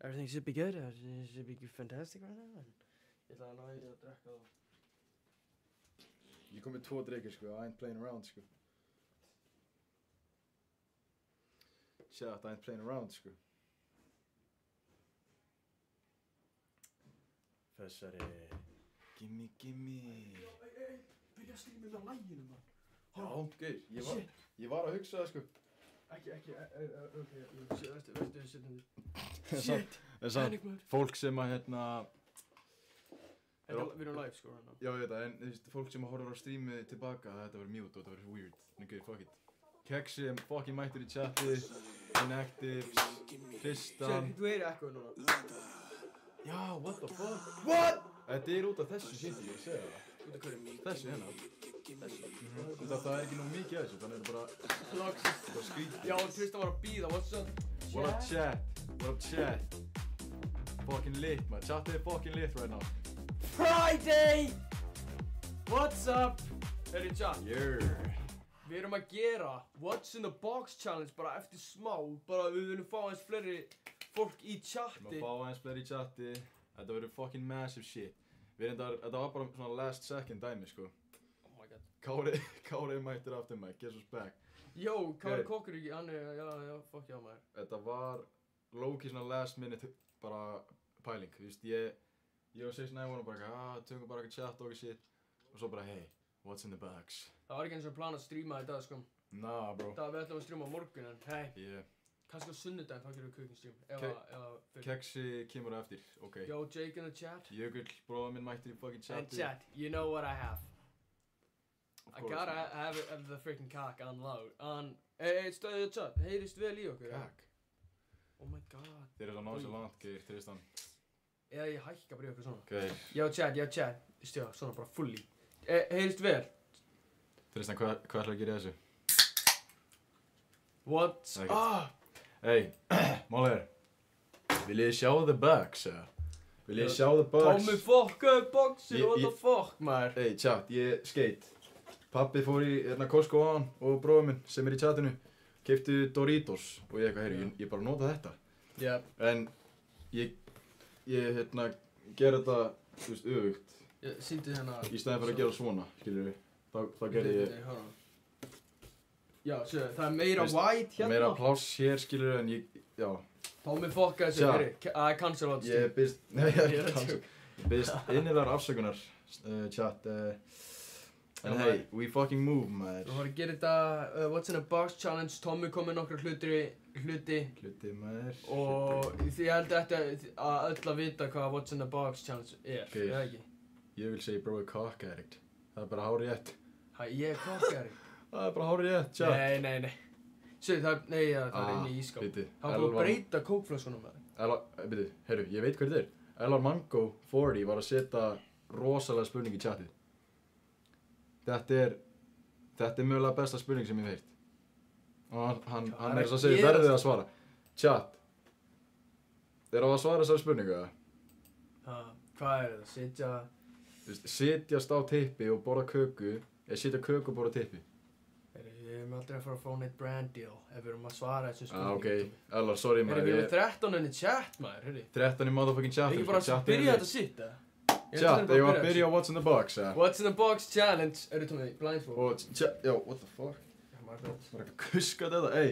Everything should be good. It should be fantastic right now. Ég ætla að ná í að drekka það. Ég kom með 2 drikkir sko, I ain't playing around sko. Shit, I ain't playing around sko. Þessari gimme. Byrja að stríma með læginu, mann. Já, gauð, ég var að hugsa það sko. Ekki, ok, verður sittandi. Shit, panic mode. Fólk sem að Við erum live sko hérna. Já, ég veit það, en þú veist, fólk sem horfir á streamið tilbaka, þetta verður mute og þetta verður weird. Nú, fuck it. Kexi, fucking mættur í chati, inactives, Tristan. Þú heyrir ekkoð núna. Já, what the fuck? What? Þetta út af þessu shit, ég segi það. Út af hverju? Þessu hérna. Það ekki nú mikið af þessu, þannig bara skrítið. Já, Tristan var að bíða, what's up? What up chat? Fucking lit, man. Chatið fucking lit right now. Friday! What's up? Chat. Við erum að gera What's in the Box challenge bara eftir smá. Bara við viljum fá aðeins fleiri fólk í chatti. Þetta verður fucking massive shit. Þetta var bara svona last second dæmi, sko. Oh my god. Kári mættur aftur maður, guess what's back. Jó, Kári kokkur ekki, hann já, fuck já maður. Þetta var low-key svona last minute bara pæling, þú veist, ég og 6ix9ine vorum bara tökum bara eitthvað chat og eitthvað shit og svo bara hey, what's in the box? Það var ekki eins og plan að streama í dag sko. Nah bro. Við ætlum að streama á morgun en hey. Yeah. Kannski á sunnudaginn þá gerum við cooking stream. Kexi kemur á eftir, ok. Yo, Jake in the chat. Jökull, bróðar minn mættir í fucking chati. And chat, you know what I have. I gotta have the freaking cock on loud. Hey, chat, heyrist vel í okkur. Cock? Oh my god. Þeir eru að ná sér langt, Geir, Tristan. Eða ég hækka bara í okkur svona. Okay. Já, chat. Stjá, svona bara fully. Heyrist vel. Tristan, hvað ætlar að gera þessu? What's up? Hey, Málir. Viljið sjá the box, eða? Viljið sjá the box? Tommy fuck up boxi, what the fuck, maður? Hey, chat, ég skate. Pappi fór í Costco á hann og bróður minn sem í chatinu. Keyptu Doritos og ég ég bara nota þetta. Yep. En ég gera þetta, þú veist, öfugt. Ég sýndi hérna. Í staðinn fyrir að gera svona, skilur við. Þá gerði ég. Já, séu, það meira white hérna. Meira pláss hér, skilur við, en já. Tommy fuck þessu, heyri. Cancel out stream. Ég biðst innilegar afsökunar, chat. En hey, we fucking move, maður. Við varum að gera þetta What's in a Box challenge. Tommy kom með nokkra hluti, maður. Og ég held að öll að vita hvað What's in a Box challenge er, eða ekki? Ég vil segja bro er cock addict. Það er bara hárrétt. Hæ, ég er cock addict? Það er bara hárrétt, chat. Nei. Séu, það er inni í ískáp. Það var búið að breyta kókflöskunum með það. Heyrðu, ég veit hvað þetta er. LRMango40 var að setja rosalega spurning í chatið. Þetta er mögulega besta spurning sem ég hef heyrt. Og hann er þess að segja verðið að svara. Chat. Þeir á að svara þessari spurningu, eða? Hvað er það? Sitjast á tippi og borða köku, eða sitja köku og borða tippi. Við erum aldrei að fara að fá neitt brand deal ef við erum að svara þessum spurningum. Ok. Ellar, sorry maður. Við erum 13 inn í chat, maður, heyri. 13 í motherfucking chat. Við ekki bara að byrja þetta sitt, eða? Chat, ég var að byrja á What's in the Box, eða? What's in the Box challenge. Tommy, blindfold. What the fuck? Bara eitthvað kuska þetta, ey.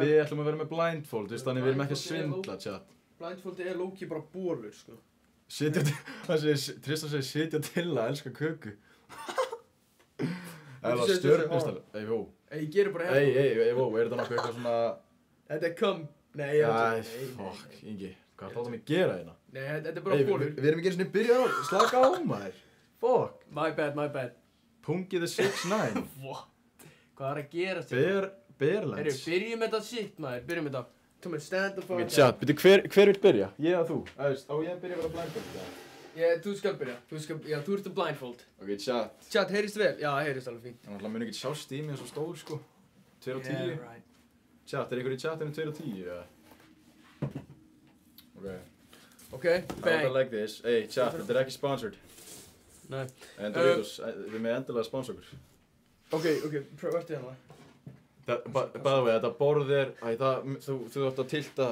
Við ætlum að vera með blindfold, þannig við erum ekki að svindla, chat. Blindfold er low-key bara bólur, sko. Tristan segir sitja til að elska köku. Eða stjörnustæl, Ég gerir bara hérna. er þetta nokkuð eitthvað svona... Þetta er Nei, fuck, Ingi, hvað ætlaðu mig að gera hérna? Nei, þetta er bara bólur. Við erum ekki einu sinni byrjað á, slaka á maður. Fuck. My bad. Pungi the 6ix9ine. What? Hvað er að gera sér? Bearlands. Byrjum þetta shit, maður, byrjum þetta. Tommy, stand the fuck up. Ok, chat, hver vill byrja? Ég eða þú? Á ég að byrja að vera blindfold, eða? Þú skal byrja. Þú ert blindfold. Ok, chat. Chat, heyrist vel? Já, heyrist alveg fínt. Það mun ekki sjást í mig svo stór, sko. 2 og 10. Yeah, right. Chat, ykkur í chatinu 2 og 10, eða? Ok, bang. How about like this? Hey, chat, þetta er ekki sponsored. Nei. En Doritos, við með endilega sponsor okkur. Ok, vertu hérna. By the way, þetta borð er, þú átt að tilta,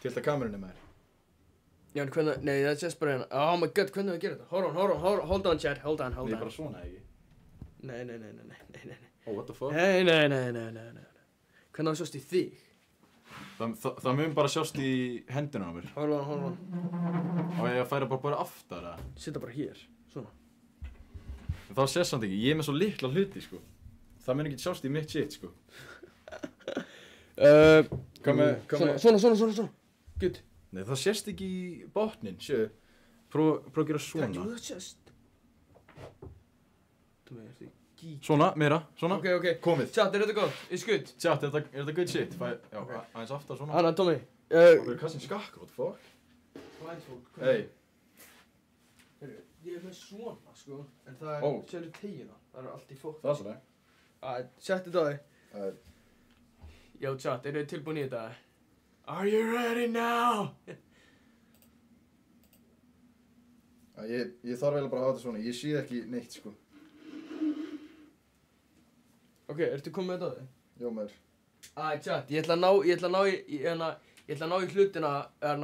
Tilta kamerunni með þér. Já, en hvernig, nei, það sést bara hérna. Oh my god, hvernig við gerum þetta? Hold on, chat, hold on. Nei, bara svona, ekki? Nei. Oh, what the fuck? Nei. Hvernig það sjást í þig? Það mun bara sjást í hendina á mér. Hold on. Og ég að færa bara aftar, eða? Sitta bara hér, svona. En það sést samt ekki, ég er með svo litla hluti, sko. Það mun ekki sjást í mitt shit, sko. Hvað með... Svona. Good. Nei, það sést ekki í botnin, séu. Prófa að gera svona. Það sést. Þú með eftir gík. Svona, meira, svona. Ok. Komið. Chat, er þetta gott? Is good? Chat, er þetta good shit? Já, aðeins aftar, svona. Anna, Tommy. Það er kassin skakka, what the fuck? Hey. Ég er með svona, sko. En það er, sérðu tegina. Það er allt í fólk. Það er svona. Sett þetta á þig. Jó, chat, eru þið tilbúin í þetta? Are you ready now? Ég þarf eiginlega bara að hafa þetta svona, ég sé ekki neitt, sko. Ok, ertu komið með þetta á þig? Já, maður. Chat, ég ætla að ná í hlutina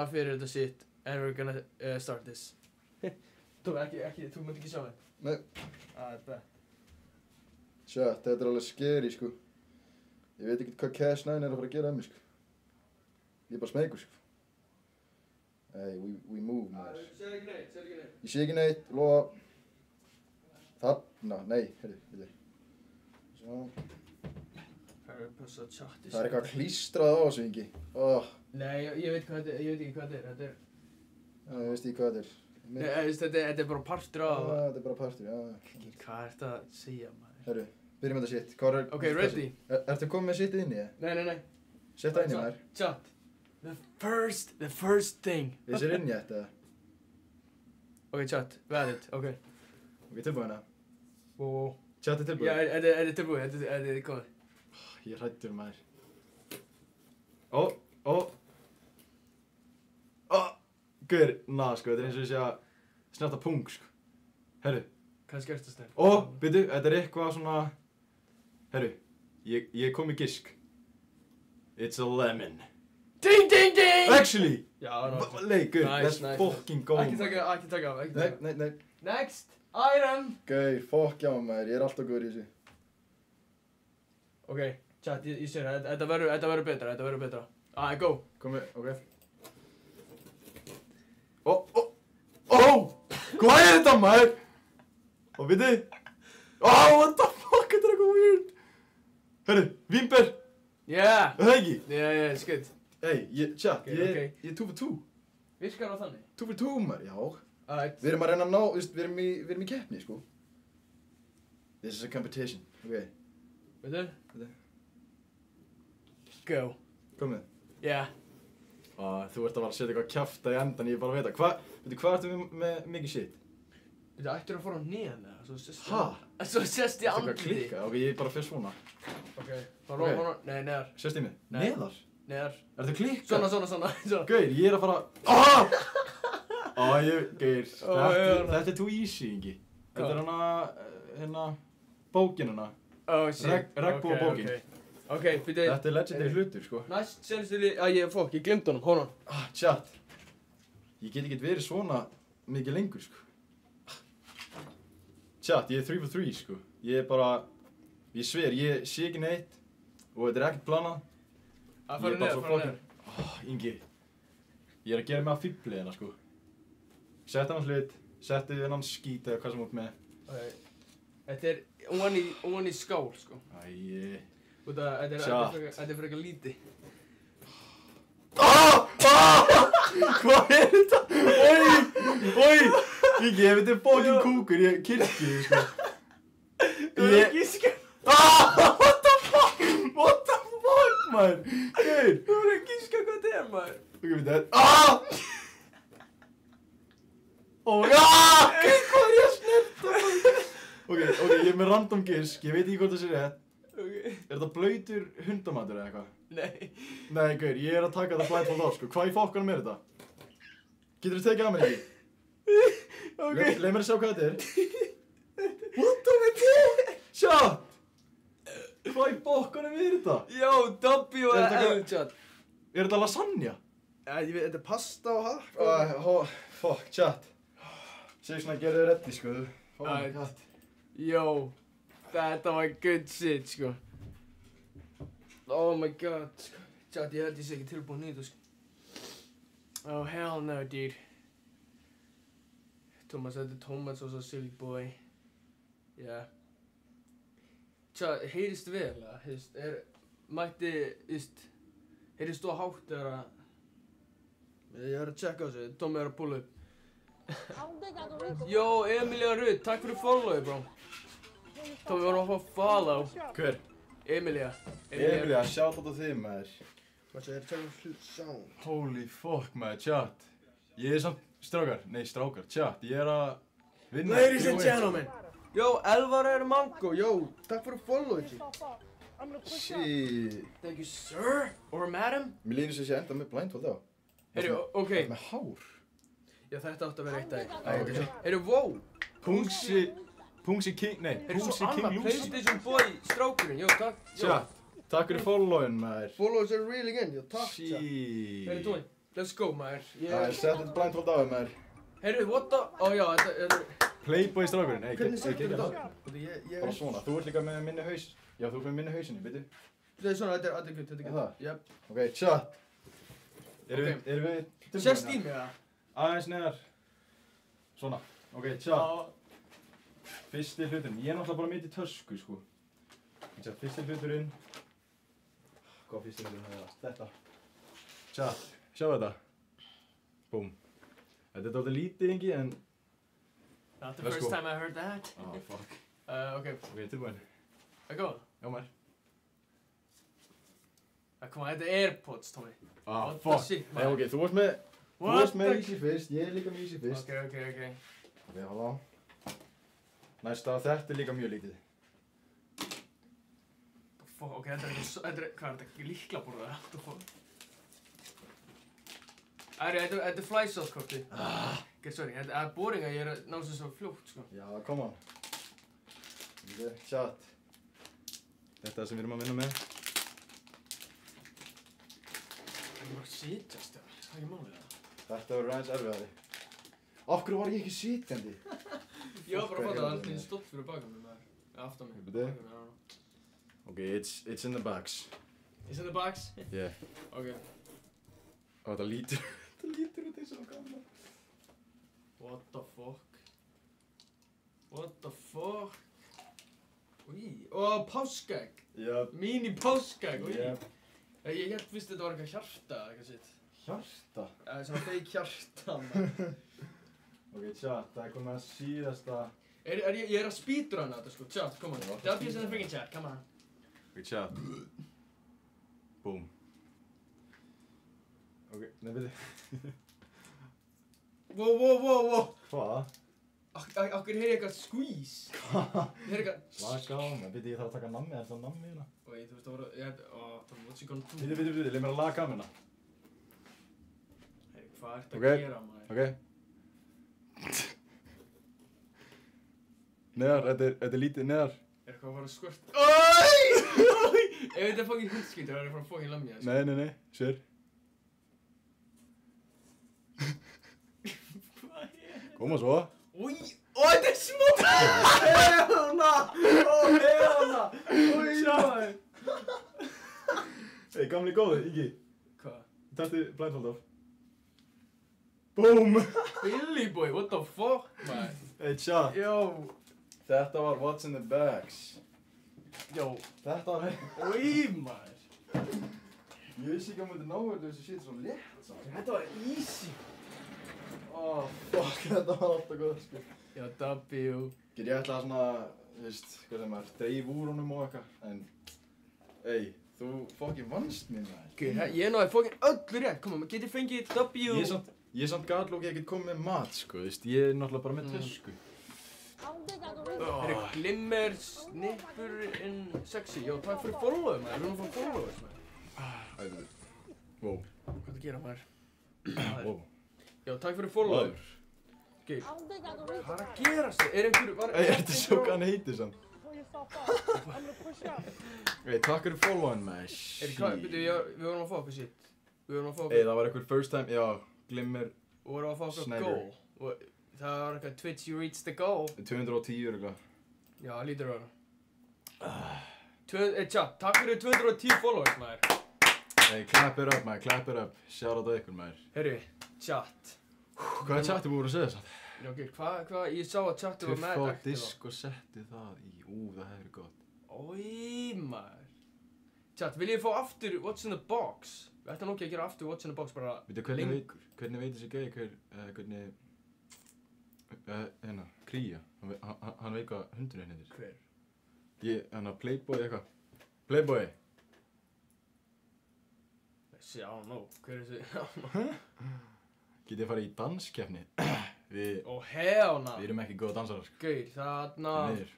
fyrir þetta shit. And we're gonna start this. Þú munt ekki sjá mig. Nei. Bet. Chat, þetta er alveg scary, sko. Ég veit ekki hvað Cash 9 er að fara að gera af mig, sko. Ég er bara smeykur, sko. Hey, we move, maður. Sér ekki neitt. Ég sé ekki neitt, lofa. Þarna, nei, heyrðu. Svo. Það er passa chat. Það er eitthvað klístrað á þessu, Ingi. Nei, ég veit ekki hvað þetta er. Þetta er... Já, ég veist ekki hvað þetta er. Nei, þetta er bara partur af... Þetta er bara partur, já. Hvað er þetta að segja, maður? Herru, byrjum þetta shit. Ok, ready? Ertu komið með shitið inni, eða? Nei. Sett það inni, maður. Chat. The first thing. Þessi er inni, eða? Ok, chat. Valid, ok. Ok, tilbúin, eða? Wow. Chat er tilbúin. Já, er þið tilbúin? Er þið komið? Ég er hræddur, maður. Gaur, sko, þetta er eins og ég sé að snerta pung, sko. Herru. Hvað skert það stæð? Byrju, þetta er eitthvað svona... Herru, ég kom í gisk. It's a lemon. Ding! Actually! Já, Gaur, let's fucking go. Ekki taka af. Nei. Next item! Gaur, fuck já, maður, ég er alltaf góður í þessu. Ok, chat, ég sé það, þetta verður betra. Go! Komi, ok. Hvað er þetta, maður? Bíddu. What the fuck, þetta er eitthvað weird. Herru, vínber. Yeah! Er það ekki? Yeah, it's good. Hey, chat, ég er 2 for 2. Virkar á þannig? 2 for 2, maður, já. Alright. Við erum að reyna að ná, við erum í keppni, sko. This is a competition, ok. Veitu? Go. Komið. Yeah. Þú ert að fara að setja eitthvað kjafta í endan, ég er bara að veita. Hvað ertu með mikið shit? Þú ættir að fara á nýjan eða? Svo sést ég andliti. Þetta er klikka, ok, ég er bara fyrir svona. Ok. Nei, neðar. Sést ég mig? Nei. Neðar? Neðar. Ertu klikka? Svona. Gaur, ég er að fara... Gaur, þetta er too easy, Ingi. Þetta er hana, bókin hana. Oh, shit. Regnbogabókin. Ok, fyrir... Þetta er legendary hlutur, sko. Næst, senast ég glemt honum, hold on. Chat. Ég get ekki verið svona mikið lengur, sko. Chat, ég er 3 for 3, sko. Ég er bara... Ég sver, ég sé ekki neitt. Og þetta er ekkert planað. Fara neðar. Ingi. Ég er að gera mig að fíbli hérna, sko. Sett hann hlut, settu hennan skít eða hvað sem út með. Þetta er ofan í skál, sko. Þetta er fyrir eitthvað lítið. Hvað er þetta? Ingi, ef þetta er fucking kúkur, ég kirkju þig, sko. Þú er að gíska. What the fuck, maður? Gaur. Þú er að gíska hvað þetta er, maður. Ok, við þetta. Hvað er ég að snerta? Ok, ég er með random gisk, ég veit ekki hvort það sé rétt. Er þetta blautur hundamatur eða eitthvað? Nei, gaur, ég er að taka það blindfold á, sko. Hvað í fokkanum er þetta? Getur þú tekið af mér ekki? Leið mér að sjá hvað þetta er. What the fuck? Chat! Hvað í fokkanum er þetta? Jó, W eða L, chat. Er þetta lasagna? Ég veit, þetta er pasta og hatt. Fuck, chat. Sér svona, gerðu þið reddi, sko. Oh my Alright. god. Yo, þetta var good shit, sko. Oh my god, sko. Chat, ég held ég sé ekki tilbúin í þetta, sko. Oh hell no, dude. Thomas, þetta er tómatsósa silly boy. Yeah. Chat, heyrist vel, eða? Mætti, heyrist þú hátt eða að... Ég er að checka á þessu, Tommi er að púla upp. Yo, Emilia Rudd, takk fyrir followið, bro. Tommi, við vorum að fá follow. Hver? Emilia. Emilia, shout out á þig, maður. Hvað sé, ég er að checka sound. Holy fuck, maður, chat. Ég er samt strákar, chat. Ég er að vinna. Ladies and gentlemen. Yo, Elvar er mango, yo, takk fyrir followið, G. Shit. Thank you, sir. Or madam. Mér líður sem sé enda með blindfold á. Heyrðu, ok. Með hár. Já, þetta átti að vera eitt dag. Heyrðu, wow. Pungsi King, nei, Heyrðu, Pungsi svo King annað, Lucy. PlayStation Boy strákurinn, yo, takk. Chat, takk fyrir followin, maður. Followers are reeling in, yo, takk, chat. Shit. Heyrðu, Tói, let's go, maður. Það er sett þetta blindfold á þig, maður. Heyrðu, what the... Ó, já, þetta er... Playboy strákurinn, nei, Hvernig settur ekki þetta það. á? Bara svona, þú ert líka með minni haus. Já, þú ert með minni hausinni, veitu. Þetta er svona, þetta er good, þetta er good. Það? Jep. Ok, chat. Erum við tilbúin? Sérst í mig, eða? Aðeins neðar. Svona. Ok, chat. Fyrsti hluturinn. Ég er náttúrulega bara mitt í tösku, sko. Chat, fyrsti hluturinn. Hvað fyrsti hluturinn það er? Þetta. Chat, sjá þetta. Búm. Þetta er dálítið lítið yngi, en... Not the Let's first go. time I heard that. Oh, fuck. Ok, Ok, tilbúin. að góða. Já, maður. Come on, þetta er AirPods, Tommy. Ah, What the fuck. shit, Nei, man. ok, þú varst með... Þú What varst með the- Easy fyrst, ég er líka með Easy fyrst. Ok. Ok, halló. Næsta, þetta er líka mjög lítið. Fuck, ok, þetta er ekki, hvað er þetta, ekki líklaborða? What the fuck? Þetta er flysalt-korti. Sorry, þetta er boring að ég er að ná þessu svo fljótt, sko. Já, come on. Ok, chat. Þetta er það sem við erum að vinna með. Það er bara að sitjast, það er ekki málið það. Þetta verður aðeins erfiðari. Af hverju var ég ekki sitjandi? Ég var bara að fatta að allt í stótt fyrir baka mig, maður. Aftan mig. Bíddu. Baka mig, I don't know. Ok, it's in the bags. Is in the box? Yeah. Ok. Og þetta lítur út eins og gamla. What the fuck? What the fuck? Úi, páskaegg. Jöp. Mini páskaegg, úi. Jöp. Ég held fyrst þetta var eitthvað hjarta eða eitthvað sitt. Hjarta. Svona fake hjarta, maður. Ok, chat, það er komið að síðasta. Ég er að speedrunna þetta, sko. Chat, come on. W's in the freaking chat, come on. Ok, chat. Boom. Ok, nei, byrju. Wow. Hvað? Akkur heyri ég eitthvað squeeze. Ég heyri eitthvað... Slaka á, maður. Byrju, ég þarf að taka nammi, er það nammi hérna? Oi, þú veist, það voru... what's he gonna do? Byrju, leið mér að laga kameruna. Heyri, hvað ertu Ok. að gera, maður? Ok. Neðar, þetta er lítið neðar. Er eitthvað að fara að skvört? Oi! Ef þetta er fucking hundskýtur, það er að fara að fucking lemja, sko. Nei, sér. Koma svo. Úi, þetta er smá! Helna! Helna! Úi, maður! Hey, gamli góði, Ígi. Hvað? Taktu blindfold af. Boom! Billy boy, what the fuck, maður? Hey, chat. Yo, Þetta var What's in the Bags. yo, Þetta var... úi, maður. Ég vissi ekki að maður náður þessu shit svo létt, samt. Þetta var easy. Oh, fuck, þetta var alltaf góð, sko. Já, W. Get ég ætla að svona, veist, hvað sem er, dreif úr honum og eitthvað, en... Ey, þú fucking vannst mér, maður. Ég náði fucking öllu rétt, koma, maður getur fengið W. Ég er samt gatlók ég get komið með mat, sko, veist, ég er náttúrulega bara með tösku. Það eru glimmer, snippurinn, sexy. Jó, takk fyrir followið, maður. Við erum að fá followers, maður. Æðu. Wow. Hvað er að gera, maður? Wow. Já, takk fyrir followið. Ok, hvað er að gera sig? Er einhver... Ey, þetta er svo hvað hann heitir samt. Ey, takk fyrir followin, maður. Við vorum að fá okkur sitt. Við vorum að fá það var einhver first time, já, Glimmer, og vorum að fá okkur Snyder. goal. Og það var eitthvað Twitch, you reached the goal. 210 örugglega. Já, lítur að vera. Chat, takk fyrir 210 followers, maður. Hey, clap it up, maður, clap it up. Shoutout á ykkur, maður. Herru, chat. Hvað er chatið búin að segja þess að? Já, ok, hvað, ég sá að chatið var með Tuffa á active á. disk og setti það í, það hefur verið gott. Ói, maður. Chat, vil ég fá aftur What's in the Box? Við ættum nokkið að gera aftur What's in the Box bara Veitu, lengur. hvernig veit þessi gæi hvernig, hérna, Kría, hann veit hvað hundurinn heitir. Hver? Playboy eitthvað. Playboy. I don't know. Hver er þessi? Getið að fara í danskeppni. Við Hell no. erum ekki góða dansarar, sko. Gaur, þarna. Niður.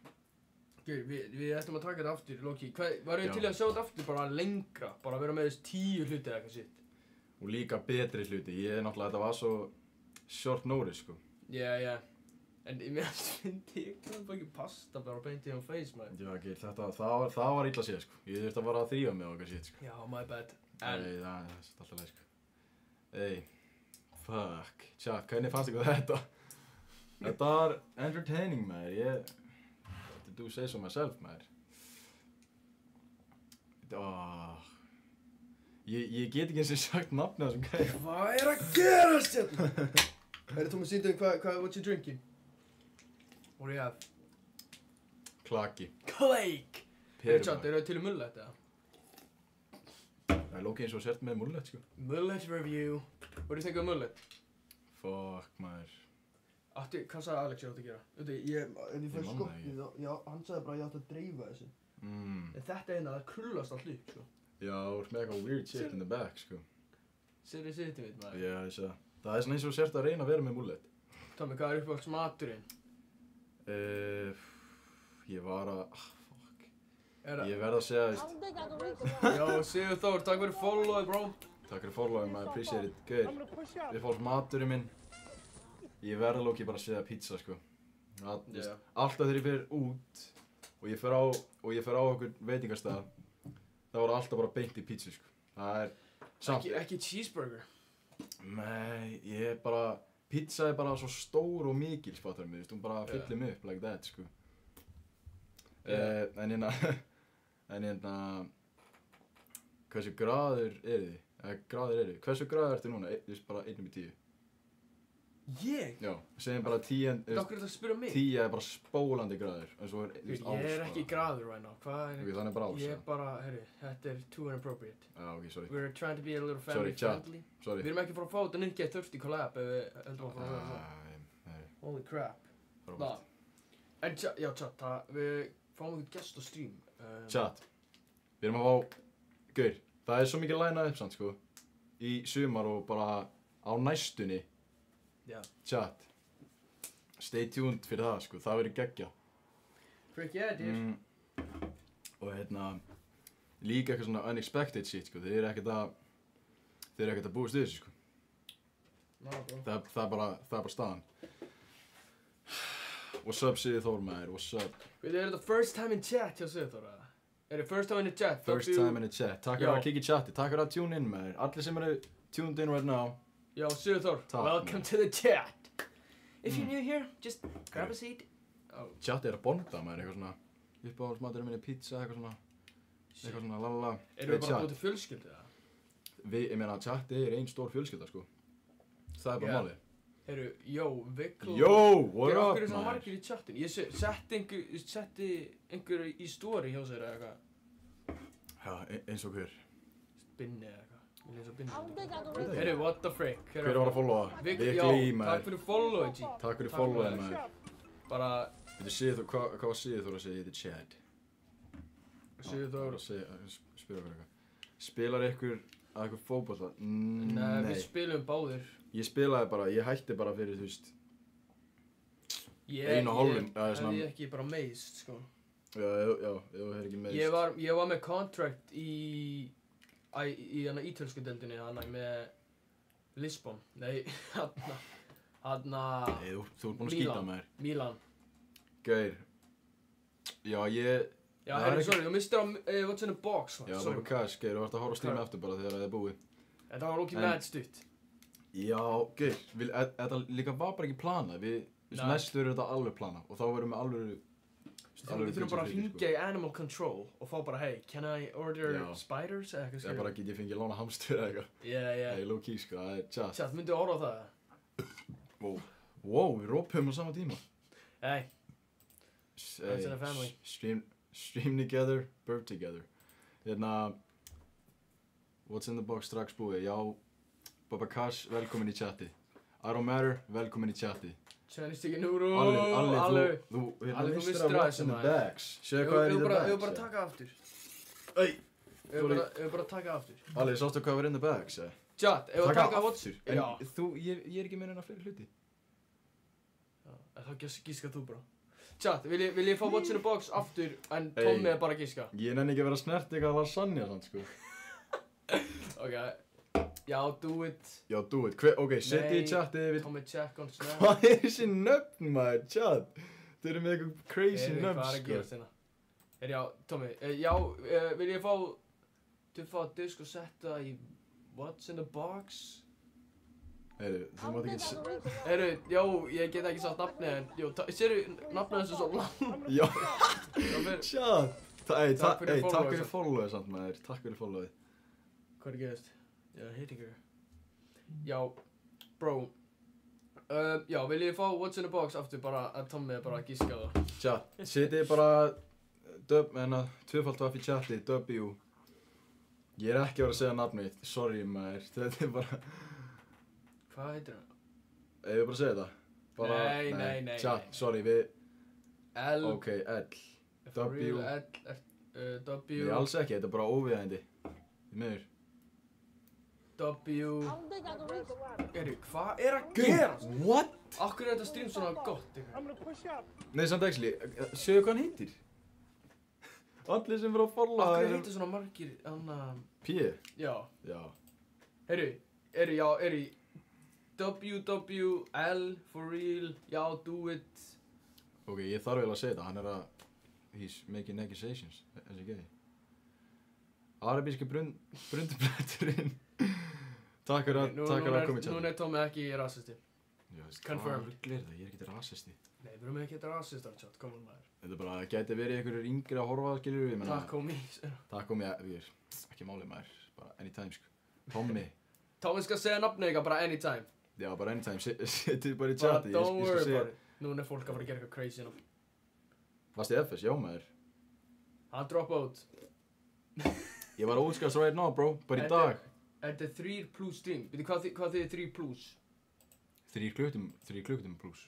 Gaur, við ættum að taka þetta aftur, Loki. Var ég til að sjá þetta aftur bara lengra? Bara vera með þess 10 hluti eða eitthvað sitt. Og líka betri hluti. Þetta var svo short notice, sko. Já. En mér finnst ég bara ekki pasta bara beint í hann face, maður. Já, Geir, það var illa séð, sko. Ég þurfti að fara að þrífa mig og eitthvað shit, sko. Já, my bad. Nei, það er alltaf leið, sko. Ey, fuck. Tja, hvernig fannst ykkur þetta? Þetta var entertaining, maður. What to do say so myself, maður. Ég get ekki eins og sagt nafnið á þessum gæja. Hvað er að gerast hérna? Herri, Tómas, sýndu what you drinking? What do you have? Klaki. Klake! Peru, Chat, maður. eru þið til mullet eða? Það er lókið eins og sért með mullet, sko. Mullet review. What do you think of mullet? Fuck, maður. Hvað sagði Alex ég átti að gera? Ef ég fær Ég man það skottið, já, hann sagði bara að ég átti að dreifa þessu. En þetta eina, það krullast allt upp, sko. Já, þú ert með eitthvað weird shit in the back, sko. Sér þið sittum við, maður. Já, ég sé það. Það er svona eins og sért að reyna að vera með mullet. Tommi, hvað er uppáhalds maturinn? Ég var að... fuck. Er það? Ég verð að segja, veist. Já, Sigur Þór, takk fyrir followið, bro. Takk fyrir following, maður, appreciate it. Gauð, við fólk maturinn minn. Ég verð að lókið bara að segja pizza, sko. Alltaf þegar ég fer út og ég fer á okkur veitingastað, þá er alltaf bara beint í pizza, sko. Það er samt... Ekki cheeseburger. Nei, pizza er bara svo stór og mikil, spáttar mig, hún bara fyllir mig upp like that, sko. En hversu graður eru þið? Hversu graður ertu núna? Þú veist, bara 1/10. Ég? Já, segjum bara 10, Takk fyrir að spyrja mig. 10 er bara spólandi graður, en svo er, Ég er ekki graður right now, hvað er... Ok, þannig bara ás, Ég ja. er bara, herri, þetta er too inappropriate. Já, ok, sorry. We're trying to be a little family friendly. Sorry. Við erum ekki fara að fá þetta Nikki Thirsty collab ef við heldum að fara að vera það. Nei. Holy crap. Frábært. En chat, við fáum eitthvað gest á stream. Chat. Við erum að fá, gaur, það er svo mikið lænað upp samt, sko, í sumar og bara á næstunni. Já. Chat. Stay tuned fyrir það, sko, það verður geggjað. Frick yeah, dude. Og líka eitthvað svona unexpected shit, sko, þeir eru ekkert að búast við þessu, sko. Ná, bro. Það er bara staðan. What's up, Sigur Þór, maður, what's up? Er þetta first time in chat hjá Sigur Þór, eða? Er þetta first time in the chat? First time in the chat. Takk fyrir að kikið í chati, takk fyrir að tune in, maður. Allir sem eru tuned in right now. Já, Sigur Þór, Takk, welcome man. to the chat. If you're new here, just grab a seat. Chat er að bonda, maður, eitthvað svona. Uppáhaldsmaturinn minn er pizza, eitthvað svona lalala. Erum við bara búið til fjölskyldu, eða? Ég meina, chat er ein stór fjölskylda, sko. Það er bara málið. Heyrðu, yo, Vikl. Yo, what up, Okkur er svona maður? margir í chatin. Ég setti einhver í story hjá sér eða eitthvað. Já, eins og hver. Binni eða eitthvað. Mér finnst það Binni. Veit það Heyrðu, what the frick. Hver var að followa? Vikl, Vikli, já, maður. takk fyrir followið, G. Takk fyrir Takk followið, fyrir. maður. Bara, Hvað var Sigur Þór að segja í the chat? Sigur Þór. Spyrir okkur eitthvað. Spilar ykkur að ykkur fótbolta? Nei, við spilum báðir. Ég spilaði bara, ég hætti bara fyrir, þú veist, Ég hefði ekki bara meiðst, sko. já, ef þú hefur ekki meiðst. Ég var með contract í ítölsku deildinni, með Lisbon. Nei, Nei, þú ert búinn að skýta með þér. Milan. Gaur. Já, Já, sorry, þú mistir á What's in the Box. Já, það var cash, Gaur, þú vart að horfa á streami aftur bara þegar það er búið. Þetta var okkur En- mad stutt. Já, gauð, þetta líka var bara ekki planað. Nei. Næst verður þetta alveg planað og þá verðum við alveg Við þurfum bara að hringja í Animal Control og fá bara, hey, can I order Já. spiders? Eða eitthvað Það er bara get ég fengið lána hamstur eða eitthvað. Yeah. Það er low key sko, það er chat. Chat, myndu orða það? Wow, við rópum á sama tíma. Hey, Friends and a family. Stream together, burp together. Hérna, what's in the box strax búið. Já, Baba Cash, velkomin í chati. I don't matter, velkomin í chati. Chinese chicken noodle. Alli, þú Alli, þú misstir misstir að af what's in þessu, the maður. bags. Sjáðu hvað er í the bags. Ég bara að taka aftur. Ey, Ég bara að taka aftur. Alli, sástu hvað var in the bags, eh? Chat, ég var að taka what's... aftur. En Já. ég er ekki með hennar fleiri hluti. Þá gíska þú bara. Chat, vil ég fá what's in the box aftur en Ey. Tommi er bara að gíska? Ég nenni ekki að vera snert eitthvað lasagna samt, sko. Ok. Já, do it. Já, do it. Ok, setja í Nei. chatið við... Tommi check on snap. Hvað er þessi nöfn, maður? Chat. Þeir eru með eitthvað crazy Hvað nöfn, er að sko. gerast hérna? Já, Tommi, vil ég fá disk og setta í what's in the box? Heyru, þú mátt ekki... Já, ég get ekki sagt nafnið en, sérðu nafnið þessu svo langt? Já, Það fer- chat. Takk fyrir Takk followið, fyrir samt. followið samt, maður. Takk fyrir followið. Hvað er að gerast? Já, hitting her. Já, bro. Já, vil ég fá what's in the box aftur bara að Tommi er bara að gíska það? Chat, setið bara... tvöfalt vaff í chati, W. Ég er ekki að vera að segja nafnið. Sorry, maður. Þetta er bara... Hvað heitir það? Ef ég bara að segja þetta? Bara, Nei. Chat, sorry, við... L. Ok, L. For W. real, L. W. Nei, alls ekki, þetta er bara óviðægandi. Í miður. W. Hvað er að gerast? What? Akkur er þetta stream svona gott, eitthvað? Nei, samt actually, séu hvað hann heitir? Allir sem fyrir að followa Akkur heitir svona margir, P. já. Já. Heyrðu, WWL, for real, já, do it. Ok, ég þarf vel að segja þetta, hann er að... He's making accusations, þessi gæði. Arabíski brundublætturinn. Takk fyrir að koma í chat. Núna er Tommi ekki rasisti. Confirmed. Hvað rugl er það? Ég er ekkert rasisti. Nei, við erum ekki rasistar, chat, come on maður. Þetta er bara, það gæti verið einhverjur yngri að horfa, skiljur við. Takk, homie. Takk komi, ég er ekki málið maður, bara anytime sko. Tommi. Tommi skal segja nafnið ykkar bara anytime. Já, bara anytime, setið bara í Bara chati. don't Ég worry skal segja, about it. Núna er fólk að fara að gera eitthvað crazy hérna. varst í FS, já maður. Hann drop out. Ég var óskast right now, bro, bara í dag. Þetta er 3+ stream. Veitu hvað þið er 3+? 3 klukkutíma pluss.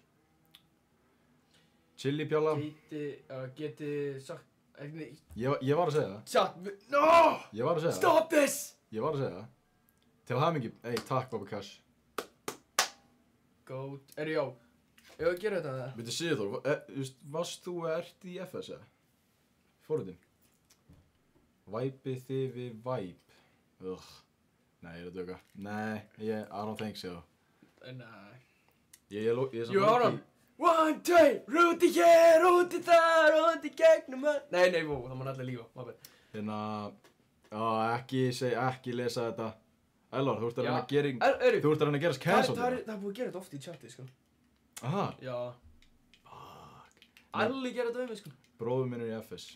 Chili pjalla. Geti sagt... Nei, Ég var að segja það. chat, no! Ég var að segja það. Stop this! Ég var að segja það. Til hamingi, takk Baba Cash. Goat. Já. Ég var að gera þetta það. Veitu Sigurþór, varst þú ert í FS eða? Fóruðin. Væpið þið við væp. Ugh. Nei, ég er að döka. Nei, I don't think so. Nei. Ég er samt Jú, áram. 1, 2, rúti hér, rúti þar, rúti gegnum að... Nei, það má allir lífa, maður. Hérna, ekki lesa þetta. Elvar, þú ert að reyna að gera... Þú Þú ert að reyna að gerast cancel. Það er búið að gera þetta oft í chati, sko. Aha. Já. Fuck. Allir gera þetta mig, sko. Bróður minn er í FS.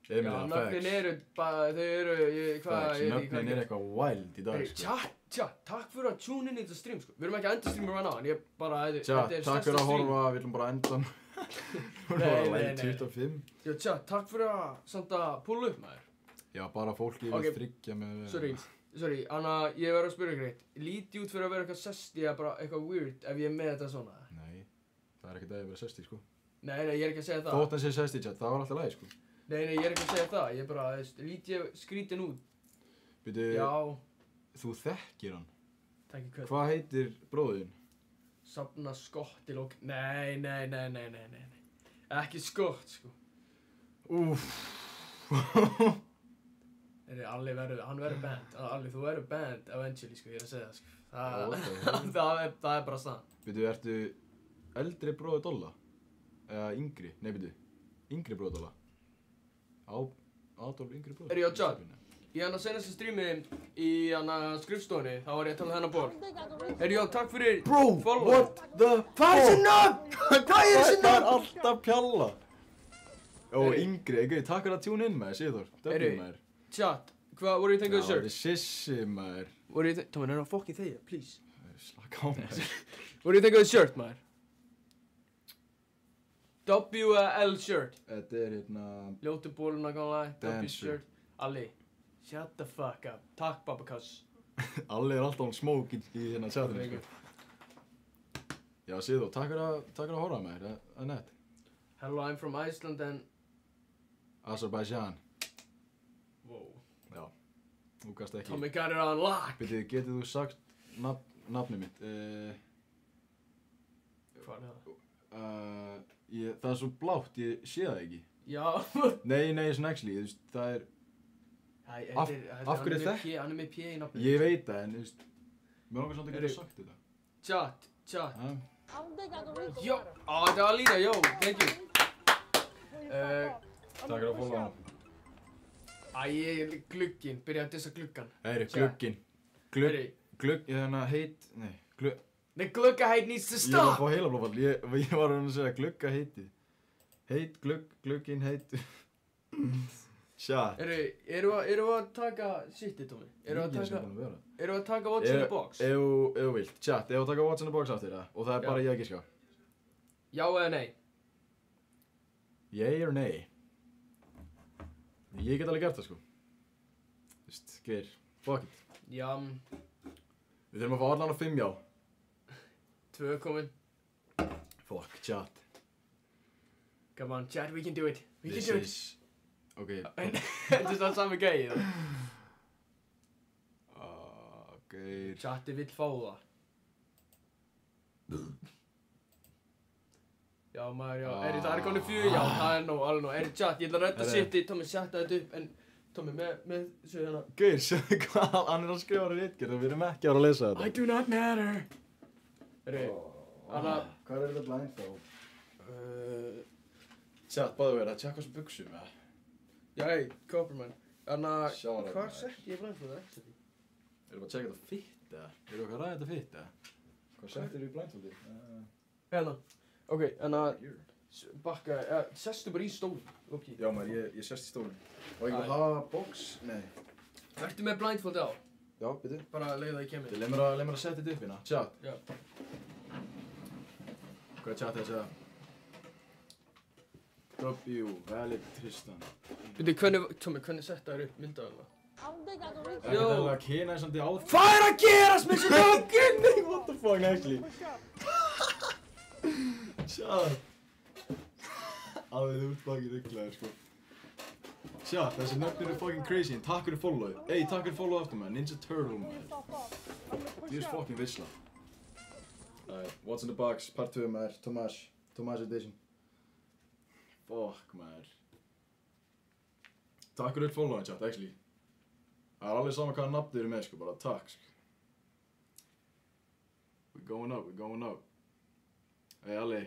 Já, nöfnin eru bara, þau eru, Nöfnin er eitthvað wild í dag, sko. Chat, takk fyrir að tune inn í þetta stream, sko. Við erum ekki að enda streamu right now, en ég bara, Tja, takk fyrir að horfa, við viljum bara enda hann. Nei. 25. Já, tja, takk fyrir að samt að pulla upp, maður. Já, bara fólki Ok, vil þryggja með... Sorry, Anna, ég verður að spyrja ykkur eitt. Líti út fyrir að vera eitthvað sesti eða bara eitthvað weird ef ég er með þetta svona? Nei, það er ekkert að ég vera sesti, sko. Nei, ég er ekki að segja það. Þótt hann sé sesti, chat, það var alltaf lægi, sko. Nei, ég er ekki að segja það. Ég er bara, líti ég skrítin út. Byrju, Já, þú þekkir hann. takk í kvöld. Hvað heitir bróðin? Safna skott til ok... Nei. Ekki skott, sko. Úff. Alli hann verður banned. Alli, þú verður banned eventually, sko, ég er að segja það, sko. Ok. Það er bara staðan. Byrju, ertu eldri bróður Dolla? Eða yngri? Nei, byrju, yngri bróður Dolla? Adolf yngri bróður? Já, John. í hana senasta streami í hana skrifstofunni, þá var ég að tala um þennan ból. Herri, já, takk fyrir Bro, follow. what the Hvað er þessi nöfn? Hvað er þessi Það er nöfn? alltaf pjalla. Ó, Heyri. yngri, ekki, takk fyrir að tune in maður, Sigþór. Heyri. Döfnum maður. Chat, hvað voru ég tengið Já, shirt? þetta er sissi maður. Voru ég tengið, Tómi, er það fokkið þegja, please. Slaka á maður. Voru ég tengið shirt, maður? WL shirt. Þetta er hérna... Ljótu bóluna, gamla, W Dancer. shirt. Ali, shut the fuck up. Takk, Babakass. Alli er alltaf on smoke í hérna chatinu, sko. Já, Sigþór, takk fyrir að horfa maður, það er nett. Hello, I'm from Iceland and... Azerbaijan. Wow. Já, þú gast ekki. Tommy got it on lock. Getið þú sagt nafnið mitt? Hvað er það? Það er svo blátt, ég sé það ekki. Já. Nei, svona actually, þú veist, það er... af hverju þetta? Hann er með P í nafninu. Ég veit það, en þú veist, mér langar samt að geta sagt þetta. Chat. Ja. Jó, þetta var Lína, jó, thank you. Takk fyrir að followa hann. Ég er glugginn, byrja að dissa gluggan. Heyri, glugginn. Heyri. Nei, Gluggahate needs to ég var að stop. fá heilablóðfall, ég var að segja gluggaheiti. Glugginn, heit. Sjá. Erum við að taka shitið, Tómi? Erum við að taka what's in the box? Ef þú vilt, chat, ef þú taka what's in the box aftur það, og það er bara ég að giska. Já eða nei? Yay or nay? Ég get alveg gert það, sko. Þú veist, geir, fuck it. Já, Við þurfum að fá allan á 5 já. 2 komin. Fuck, chat. Come on, chat, we can do it. We can This do it. is... Ok. Þetta er það sami gæi, þá. Geir. Chati vill fá það. Já, maður, já. Það er komin 4, já, það er nóg, alveg nóg. Chat, ég ætla að redda shitið, Tommy, setta þetta upp, en Tommy, með svo hérna. Geir, sjáðu hvað, hann er að skrifa ritgerð og við erum ekki að lesa þetta. I do not matter. Anna. Hvað er þetta blindfold? Chat, báðu verið að tjekka þessu buxum, eða? Já, hei, Copperman. Anna, Sjáðu hvað maður. sett ég blindfold ekki? Erum við að tjekka þetta fitt, eða? Erum við að ræða þetta fitt, eða? Hvað settir í blindfoldið? Hérna. Ok, bakka, sestu bara í stól, ok. Já maður, ég sest í stólinn. Og ég vil hafa box? Nei. Ertu með blindfold á? Já, byrju. Bara leiða það í kemur. Leið mér að setja þetta upp hérna. Chat. Já. Hvað er chatið að segja? W, valid Tristan. Tommy, hvernig setta þær upp myndaðarna? Það er ekki að kynna þessandi á því. Hvað er að gerast með þessu nöggin? What the fuck, actually? Chat. Alveg þú ert fucking rugglaður, sko. Chat, þessi nöfnir eru fucking crazy, en takk fyrir followið. Ey, takk fyrir followið aftur, man. Ninja Turtle, man. Þú er fucking vissla. What's in the box, part 2, maður. Tomas edition. Fuck, maður. Takk fyrir followið, chat, actually. Það er alveg sama hvaða nafn þið eru með, sko, bara takk, sko. We're going up. Hey, Alli.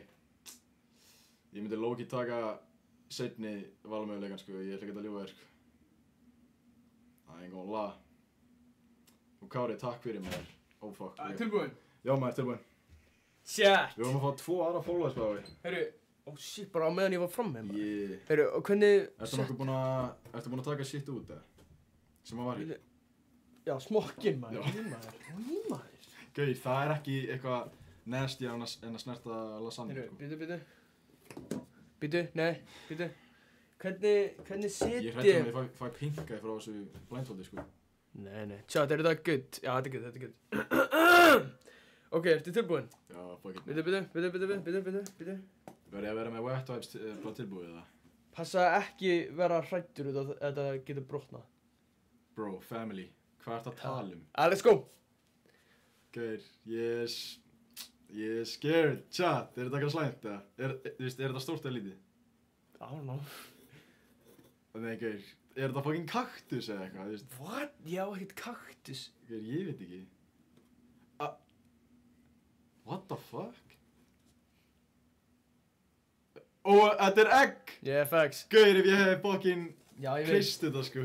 Ég myndi Loki taka seinni valmöguleikann, sko, ég ætla ekki að ljúga þér, sko. I ain't gonna lie. Og Kári, takk fyrir maður. Oh fuck. Tilbúin? Já maður, tilbúin. Shit. Við vorum að fá 2 aðra followers bæði. Herru, shit, bara á meðan ég var fram með maður. Yeah. Herru, og hvernig... Ertu búin að taka shit út, eða? Sem að var í? Já, smokkinn maður. Já. Nýmaður. Gauð, það er ekki eitthvað nasty en að snerta lasagne, Herru, sko. Býtu, nei. Hvernig setjum... Ég hrættum að ég fæ pinkaði frá þessu blindfoldi, sko. Nei. Tjá, þetta er good. Já, þetta er good. Ok, ertu tilbúin? Já, fuck it. Býtu. Verði að vera með wet wipes bara tilbúið, eða? Passa ekki vera hræddur út að þetta getur brotnað. Bro, family, hvað ert að tala um? Let's go! Gauð, ég er scared. Chat, er þetta eitthvað slæmt, eða? Er þetta stórt eða lítið? I don't know. Nei, gauð, er þetta fucking kaktus eða eitthvað, þú veist? What? Já, ekkert kaktus. Gauð, ég veit ekki. What the fuck? Ó, þetta er egg! Yeah, facts. Gauð, ef ég hef fucking Já, ég veit. Kristu þetta sko.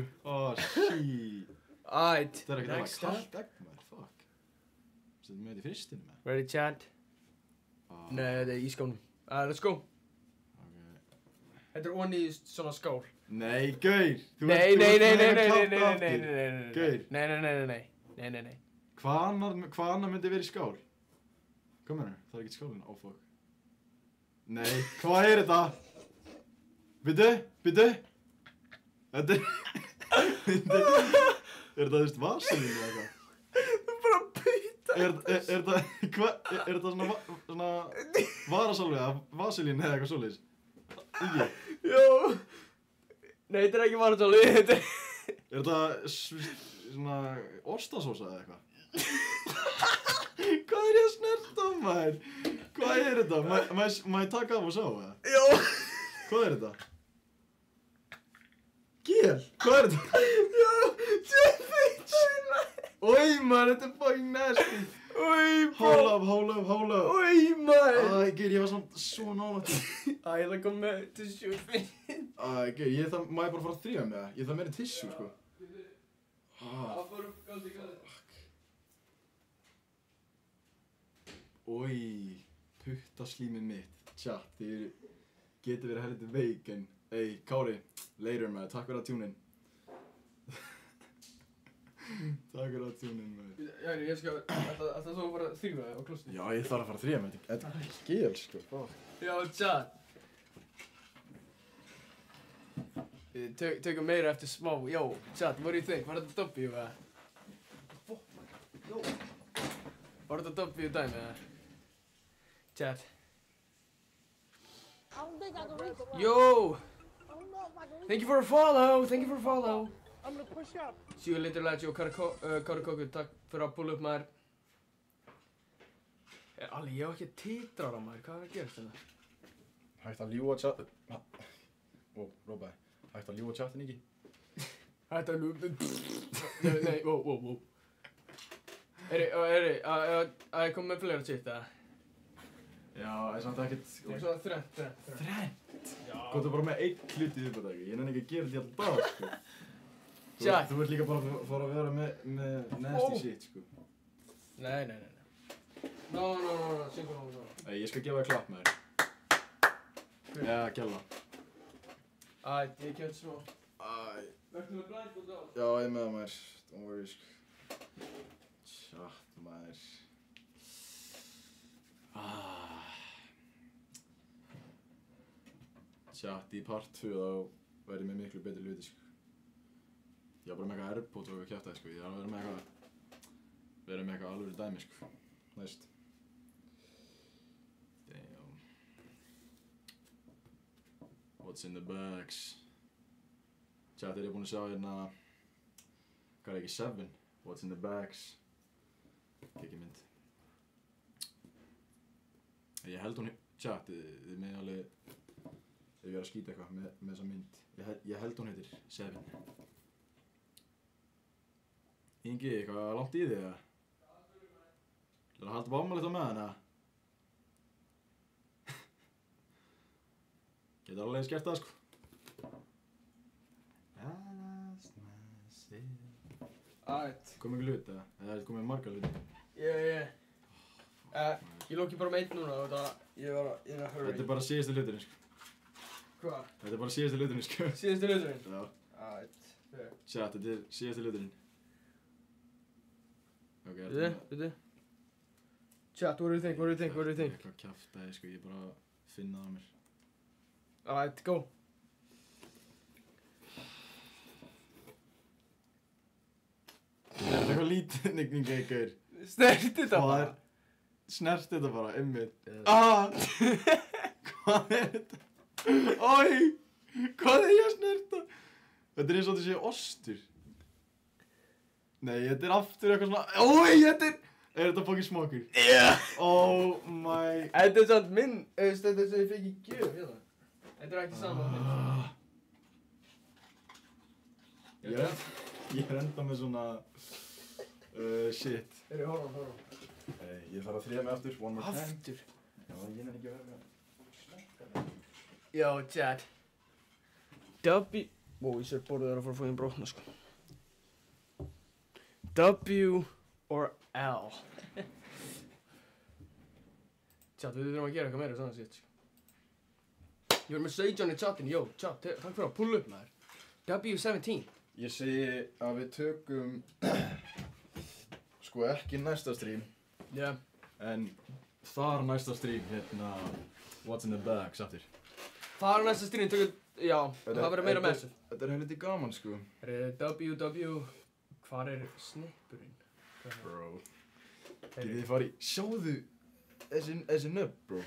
Shit. Alright, Það er ekkert next alveg up. kallt egg maður, fuck. Settum við þetta í fristinu með. Ready, chat? Nei, þetta er í skónum. Let's go. Okay. Þetta er onni í svona skál. Nei, gaur. Nei. Gaur. Nei. Hvað annar myndi verið í skál? Hvað meinar? Það er ekki skálinn. Oh fuck. Nei, hvað er þetta? Bíddu. Þetta er... Er þetta, þú veist, vaselín eða eitthvað? Þú bara pýta. Er þetta svona varasalvi eða vaselín eða eitthvað svoleiðis? Ekki? Jó. Nei, þetta er ekki varðsóli, þetta er... Er þetta svona ostasósa eða eitthvað? Hvað er ég að snerta á maður? Hvað er þetta? Má ég taka af og sjá eða? Jó. Hvað er þetta? Gél? Hvað er þetta? Jó, tjeffitt. Oj maður, þetta er fucking nasty. Oj, Hold up. Oj, maður. Æ, gir, ég var svo nálægt. Æ, ég ætla að koma með tissue fyrir. Æ, gir, má ég bara fara að þrífa með það? Ég þarf meiri tissue, sko. Það fór upp, gáði. Oj, puttaslímið mitt. Tjatt, þið getur verið helviti veik en... Ey, Kári, later maður, takk fyrir að tjúna inn. Takk fyrir að tjúna inn maður. Jæri, ég skal, ætla þú að fara að þrýfa á klostinu? Já, ég þarf að fara að þrífa með þetta. Þetta er gél, sko. Já, chat. Við tökum meira eftir smá. Jó, chat, what do you think? Var þetta W eða? Jó. Var þetta W dæmi eða? Chat. Yo! Thank you for a follow! I'm gonna push up. See you later, lads. Yo, Karakoku, takk fyrir að pulla upp maður. Alli, ég á ekki að titra á maður. Hvað er að gerast þetta? Hægt að ljúga chat... Ó, Róbæ. Hægt að ljúga chatin ekki? Hægt að ljúga... Nei, wow. Að ég kom með fleira shit, eða? Já, það er samt ekkert... Svona þrennt. Þrennt? Já. Góðu bara með einn hluti viðbútt ekki. Ég nenni ekki að gera þetta í alltaf dag, sko. Jack. Þú ert líka bara að fara að vera með nasty shit, sko. Nei. No, syngur hún. Nei, ég skal gefa þér klapp með þér. Já, gæla. Ég kemur smá. Vertu með blindfold á? Já, ég er með það maður. Don't worry, sko. Tjatt, maður. Tjatt, í part 2 þá verð ég með miklu betri hluti, sko. Ég var bara með eitthvað airpod og eitthvað kjaftaði, sko. Ég þarf að vera með eitthvað alvöru dæmi, sko. Næst. Damn. What's in the bags? Tjatt, ég búinn að sjá hérna... Hvað er ekki? 7? What's in the bags? Kekki mynd. Ég held hún... Tjatt, þið með alveg... Ef ég er að skýta eitthvað með þessa mynd. Ég held hún heitir 7. Ingi, eitthvað langt í þig, eða? Það er að halda upp ámælið á meðan, eða? Getur alveg skert það, sko. Komið ykkur hlut, eða? Eða er komið margar hluti? Yeah. Ég lóki bara með einn núna og það... Ég er að hurry. Þetta er bara síðustu hluturinn, sko. Hvað? Þetta er bara síðustu hluturinn, sko. Síðustu hluturinn? Já. Fair. Tja, þetta er síðustu hluturinn. Ok, Bíddu. Chat, what do you think? Eitthvað kjaftaði, sko, ég bara finna það á mér. Alright, go. Er þetta eitthvað lítið nigning eitthvað? Snerti þetta bara. Snert þetta bara, einmitt. Hvað er þetta? Oj! Hvað er ég að snerta? Þetta er eins og þetta sé ostur. Nei, þetta er aftur eitthvað svona... Oj, þetta er... Er þetta fucking smokur? Yeah! Oh my... Þetta er samt minn, þetta er sem ég fekk í gjöf, hérna. Þetta er ekki saman minn. Ég er enda með svona... shit. Horfa. Ég þarf að þrýja mig aftur, one more time. Aftur? Já, ég nenni ekki að vera með... Yo, chat. Wow, ég sér borðið að fara að fá þín brotna, sko. W or L? Chat, við þurfum að gera eitthvað meira svona shit, sko. Ég var með 17 í chatinu, jó, chat, takk fyrir að pulla upp maður. W17. Ég segi að við tökum, sko ekki næsta stream, Yeah. en þar næsta stream, hérna, What's in the Bag, sattir. Það er næsta stríðin, tökum, já, það verður meira massive. Þetta er helviti gaman, sko. WW, hvar er snippurinn? Bro. Getið þið farið, sjáðu þessi nöfn, bro.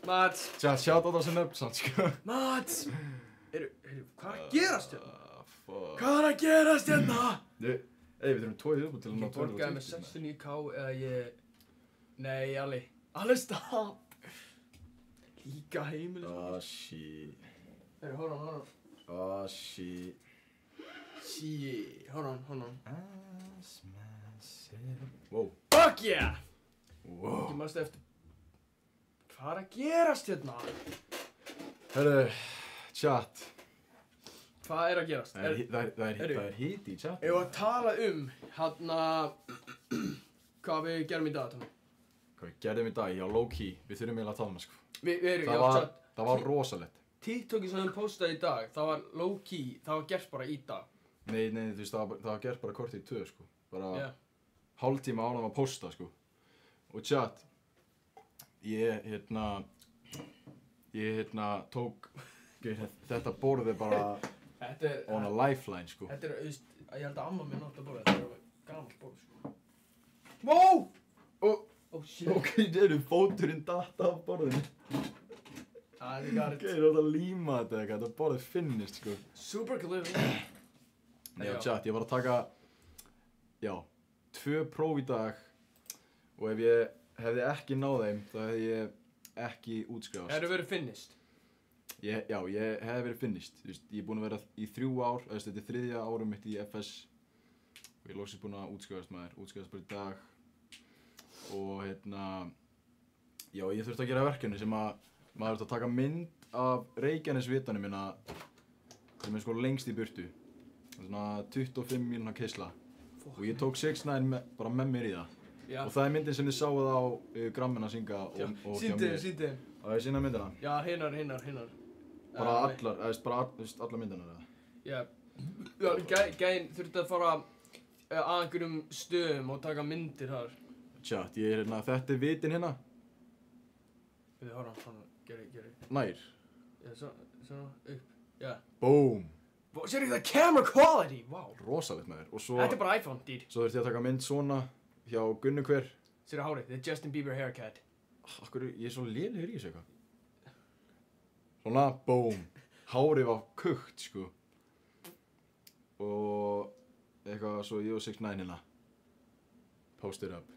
Mats, Sjátt á þessi nöfn, samt, sko. Mats! Hvað er að gerast hérna? Fuck. Hvað er að gerast hérna? Við þurfum 2 viðbútt til að ná Ég borgaði með 69k eða ég... Nei, Alli, stopp! Líka heimilis. Shit. Hold on. Shit. Shit, hold on. Wow. Fuck yeah! Wow. Ég mannst eftir... Hvað er að gerast hérna? Herru, chat. Hvað er að gerast? Það er hiti í chat. Ég var að tala hvað við gerum í dag, Tommy. Hvað við gerðum í dag, já, low key. Við þurfum eiginlega að tala um það, sko. Við erum, Það var rosalegt. TikTokið sem við postaði í dag, það var low key, það var gert bara í dag. Nei, þú veist, það var gert bara kortið í 2, sko. Bara Yeah. hálftíma áðan að posta, sko. Og chat, ég tók, þetta borðið bara Þetta er, on a lifeline, sko. þetta er, ég held að amma mér nátt að borða, þetta er alveg gamalt borð, sko. Wow! Oh shit. Ok, þeir fóturinn datt af borðinu. I got Ok, it. þú átt að líma þetta eitthvað, þetta borðið finnist, sko. Super glue. Nei, chat, ég var að taka, 2 próf í dag og ef ég hefði ekki náð þeim, þá hefði ég ekki útskrifast. Það hefur verið finished. Ég hefði verið finished, þú veist, ég er búinn að vera í 3 ár, þetta er 3. árum mitt í FS og ég er loksins búinn að útskrifast útskrifast bara í dag og ég þurfti að gera verkefni sem að maður þurfti að taka mynd af Reykjanesvitanum minna sem er sko lengst í burtu, svona 25 mínúna keisla og ég tók 6ix9ine bara með mér í það. Já. Og það er myndin sem þið sáuð á Grammina synga og hjá mér. Sýndi. Og ég sína myndina? Já, hinnar. Bara allar myndina eða? Já, gæinn þurfti að fara að einhverjum stöðum og taka myndir þar. Tjat, þetta er vitin hérna. Við horfum svona, geri. Nær. Já, svona, upp, já. Boom. Sér ekki það camera quality, wow. Rosalegt með þér. Og svo, Þetta er bara iPhone, dude. svo þurfti ég að taka mynd svona hjá Gunnu hver. Sér hárið, the Justin Bieber haircut. Akkur, ég er svo lélegur í þessu eitthvað. Svona, boom. Hárið var kukt, sko. Og eitthvað svo ég og 6ix9ine hérna. Post it up.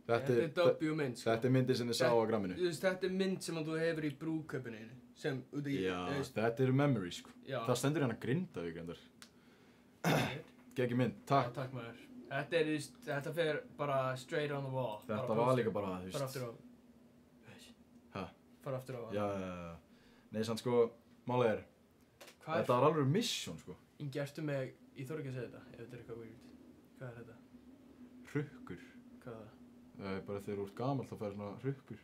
Þetta er W mynd, sko. Þetta er myndin sem þið sá á Gramminu. Þú veist, þetta er mynd sem þú hefur í brúðkaupinu þínu. Sem út í, Já, þetta eru memories, sko. Já. Það stendur hérna Grindavík, endar. Gekki mynd, takk. Takk maður. Þetta fer bara straight on the wall. Þetta var líka bara, þú Fara veist. aftur á. Hæ? Fara aftur á. Já. Nei, sann sko, málið er, Hvað þetta var alveg mission, sko. Ingi, ertu mig, ég þarf ekki að segja þetta, ef þetta er eitthvað weird. Hvað er þetta? Hrukkur. Hvað er það? Það er bara þegar þú ert gamall þá færi svona hrukkur.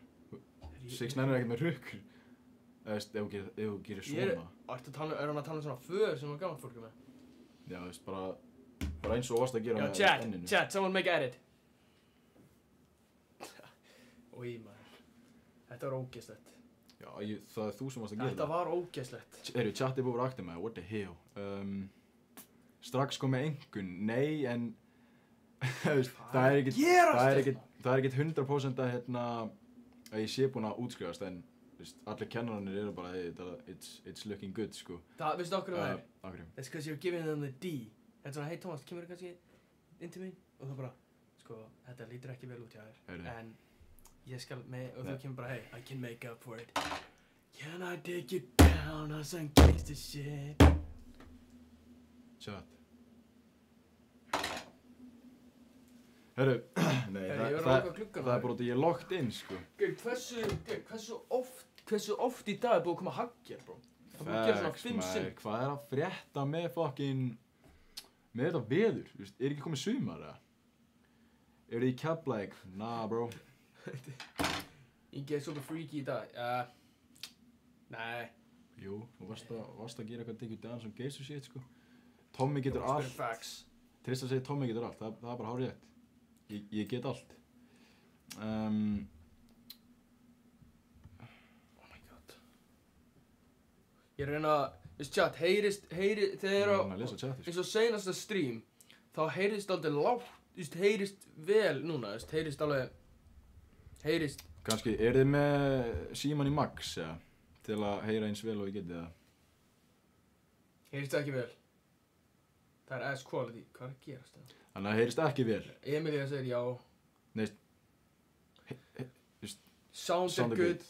6ix9ine er ekkert með hrukkur. Eða veist, ef þú gerir svona. Er hann að tala um svona föður sem var gammalt fólk með? Já, þú veist, bara eins og varst að gera Já, með enninu. chat, someone make edit. Í maður. Þetta var ógeðslegt. Já, það er þú sem varst að gera Þetta var ógeðslegt. Chat er búið að akta með, what the hell. Strax kom með engun, nei, en það er ekkert 100% að ég sé búinn að útskrifast, en allir kennararnir eru bara, hey, it's looking good, sko. Veistu okkur það er? Okkur. That's because you're giving them the D. Þetta er svona, hey Thomas, kemur kannski inn til mín? Og þú bara, sko, þetta lítur ekki vel út hjá þér. En ég skal og þú kemur bara, hey, I can make up for it. Can I take you down on some gangsta shit? Chat. Herru, nei, Ég verður að loka glugganum. það er bara út að ég er locked in, sko. Hversu oft í dag er búið að koma haggjar, bro? Það búið að gera svona Facts, 5 maður. sinnum. Hvað er að frétta með með þetta veður? Þú veist, ekki komið sumar, eða? Þið í Keflavík? Nah, bro. Ingi er svolítið freaky í dag. Nei. Jú, þú varst að gera eitthvað Diggy Dance og Geisu shit, sko. Tommy getur allt. Facts. Trist að segja Tommy getur allt, það er bara hárrétt. Ég get allt. Oh my god. Ég er að reyna að, chat, heyrist, þegar að lesa chatið, sko. eins og seinasta stream, þá heyrist aldrei lágt, heyrist vel núna, heyrist. Kannski, þið með síman í max, eða? Til að heyra eins vel og ég geti það. Heyrist það ekki vel. Það er ass quality. Hvað er að gerast það? Þannig að heyrist ekki vel. Emilía segir já. Nei, Sound er good.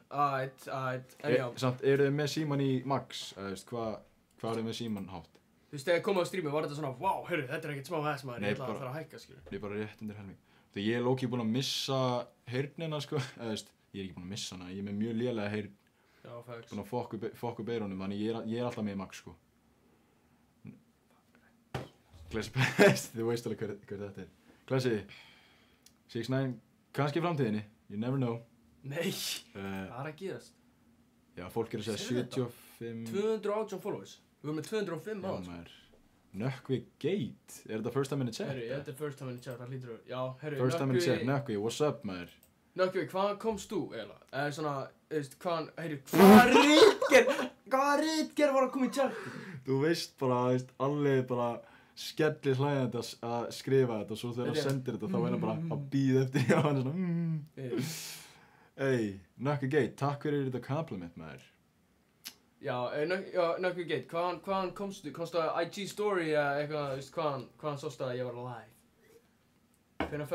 Okay. En já. Samt, þið með síman í max, hvað er með síman hátt? Þú veist, þegar ég kom á streami var þetta svona, wow, heyrðu, þetta er ekkert smá ass maður, Nei, ég ætla að fara að hækka, skilur. Ég er bara rétt undir helming. Þegar ég er lókið búinn að missa heyrnina, sko, ég er ekki búinn að missa hana, ég er með mjög lélega heyrn. Já, facts. Búinn að fokka upp eyrunum, þannig ég er alltaf með í max, sko. Klessi best, þú veist alveg hver þetta er. Klessi, 6ix9ine, kannski í framtíðinni, you never know. Nei, hvað er að gerast? Já, fólk er að segja Sérðu 75... 218 followers. Við erum með 205 Já, áður. maður. Nökkvi Gate, er þetta first time in the chat? Herru, þetta er first time in the chat, það hlýtur að, já, herru, First time in the chat, Nökkvi, what's up, maður? Nökkvi, hvaðan komst þú, eiginlega? Eða svona, hvaðan, herru, hvaða ritgerð var að koma í chat? Þú veist bara, allir bara skellir hlægjandi að skrifa þetta og svo þegar hann sendir þetta þá er hann bara að bíða eftir og hann er svona Ey, Nökkvi Gate, takk fyrir þetta compliment, maður. Já, Nökkvi Gate, hvaðan komstu? Komstu að IG story eða eitthvað, hvaðan sástu að ég var live? Hvenær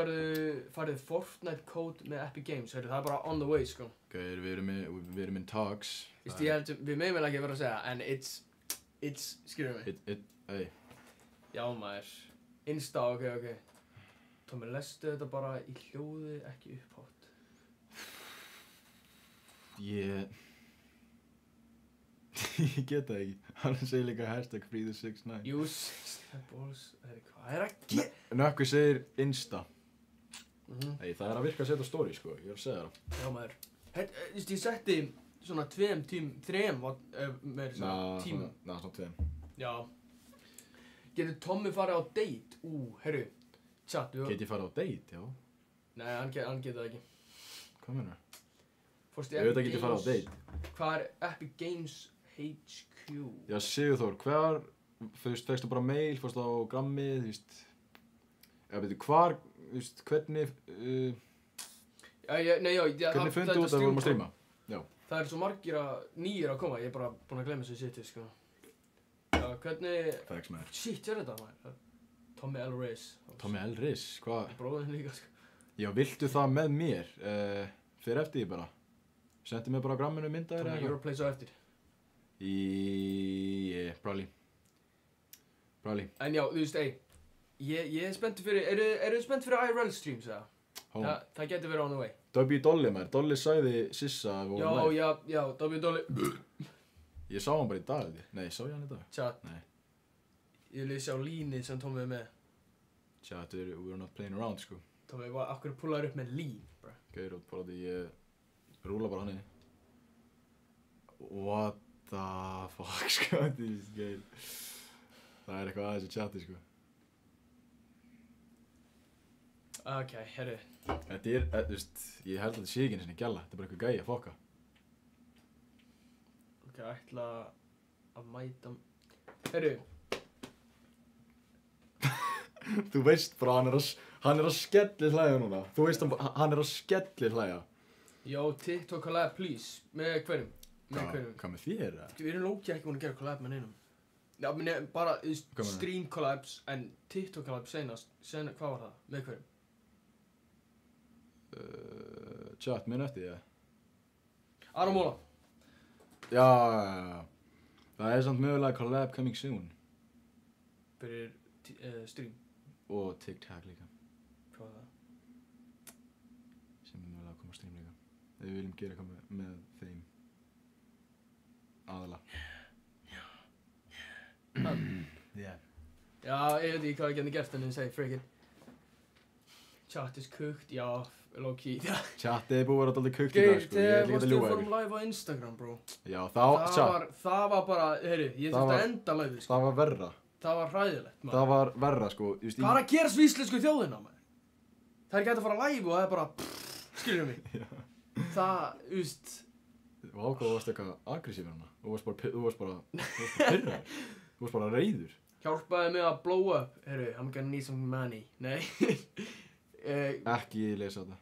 farið Fortnite code með Epic Games? Heyrðu, það er bara on the way, sko. Gauður, við erum in talks. Ég held, við meðum ekki vera að segja, en it's, skilur mig. Ey. Já, maður. Insta, ok. Tommi, lestu þetta bara í hljóði, ekki upphátt. Ég get það ekki. Hann segir líka hashtag free the 6ix9ine. Jú, 6ix9ine balls, hvað er að gera? Nökkvi segir Insta. Ey, það er að virka að setja story, sko. Ég er að segja það. Já, maður. Ég setti svona 3 með svona tím. Svona 2. Já. Getur Tommi farið á date? Herru, chat, Get ég farið á date, já? Nei, hann getur það ekki. Hvað meinar? Ég veit að get ég farið á date. Hvað er Epic Games HQ? Já, Sigurþór, fegstu bara mail, fórstu á grammið, þú veist. Eða veitu, hvernig, hvernig fundu út að við vorum að streama? Já. Það er svo margir nýjir að koma, ég er bara búinn að glemma þessu shiti, sko. Já, hvernig... Facts, maður. Shit, er þetta, maður? Tommy L. Riz. Tommy L. Riz, hvað? Bróðin líka, sko. Já, viltu það með mér? Fyrir eftir því bara. Sendi mér bara á gramminu myndaðir Tommy, you're a place á eftir. Yeah, probably. En já, þú veist, ég er spenntur fyrir, eru þið spennt fyrir IRL streams, eða? Það getur verið on the way. W. Dolly, maður. Dolly sagði Sissa að við vorum live. Já, W. Dolly. Ég sá hann bara í dag, Nei, sá ég hann í dag? Chat. Nei. Ég vil sjá línið sem Tommi er með. Chat, we're not playing around, sko. Tommi, af hverju púlaður upp með lín, bro? Gauður út bara því ég rúla bara hann í. What the fuck, sko, það er eitthvað aðeins í chati, sko. Ok, herru. Þetta er, þú veist, ég held að þetta sé ekki einu sinni gælla, þetta er bara eitthvað gæi að fokka. Ok, ætla að mæta... Herru. Þú veist bara, hann er að skelli hlæja núna. Þú veist, hann er að skelli hlæja. Jó, TikTok collab, please. Með hverjum? Hvað með þér, eða? Við erum lókið ekki búin að gera collab með neinum. Já, meni, bara stream collabs, en TikTok collab senast. Hvað var það? Með hverjum? Chat, minn eftir því, Aron Móla. Já. Það er samt mögulega collab coming soon. Fyrir stream. Og TikTok líka. Hvað var það? Sem er mögulega að koma á stream líka. Ef við viljum gera eitthvað með þeim. aðalega. Yeah. Já, ég veit ekki hvað ég geti gert en ég segi frikinn. Chat is cooked, já, low key. Chatið er búið að vera dálítið kukt í dag, sko. Ég er líka að ljúga fórum ykkur. live á Instagram, bro. Já, Það var bara, heyrðu, ég þurfti að enda live, sko. það var verra. Það var hræðilegt, maður. Það var verra, sko. Hvað er að gerast við íslensku þjóðina, maður? Það er ekki hægt að fara live og það er bara, skiljum mig. Það, Vá, hvað þú varst eitthvað aggressífur hana. Þú varst bara pirraður. Þú varst bara reiður. Hjálpaði mig að blow up. Heyrðu, I'm gonna need some money. Nei. Ekki lesa þetta.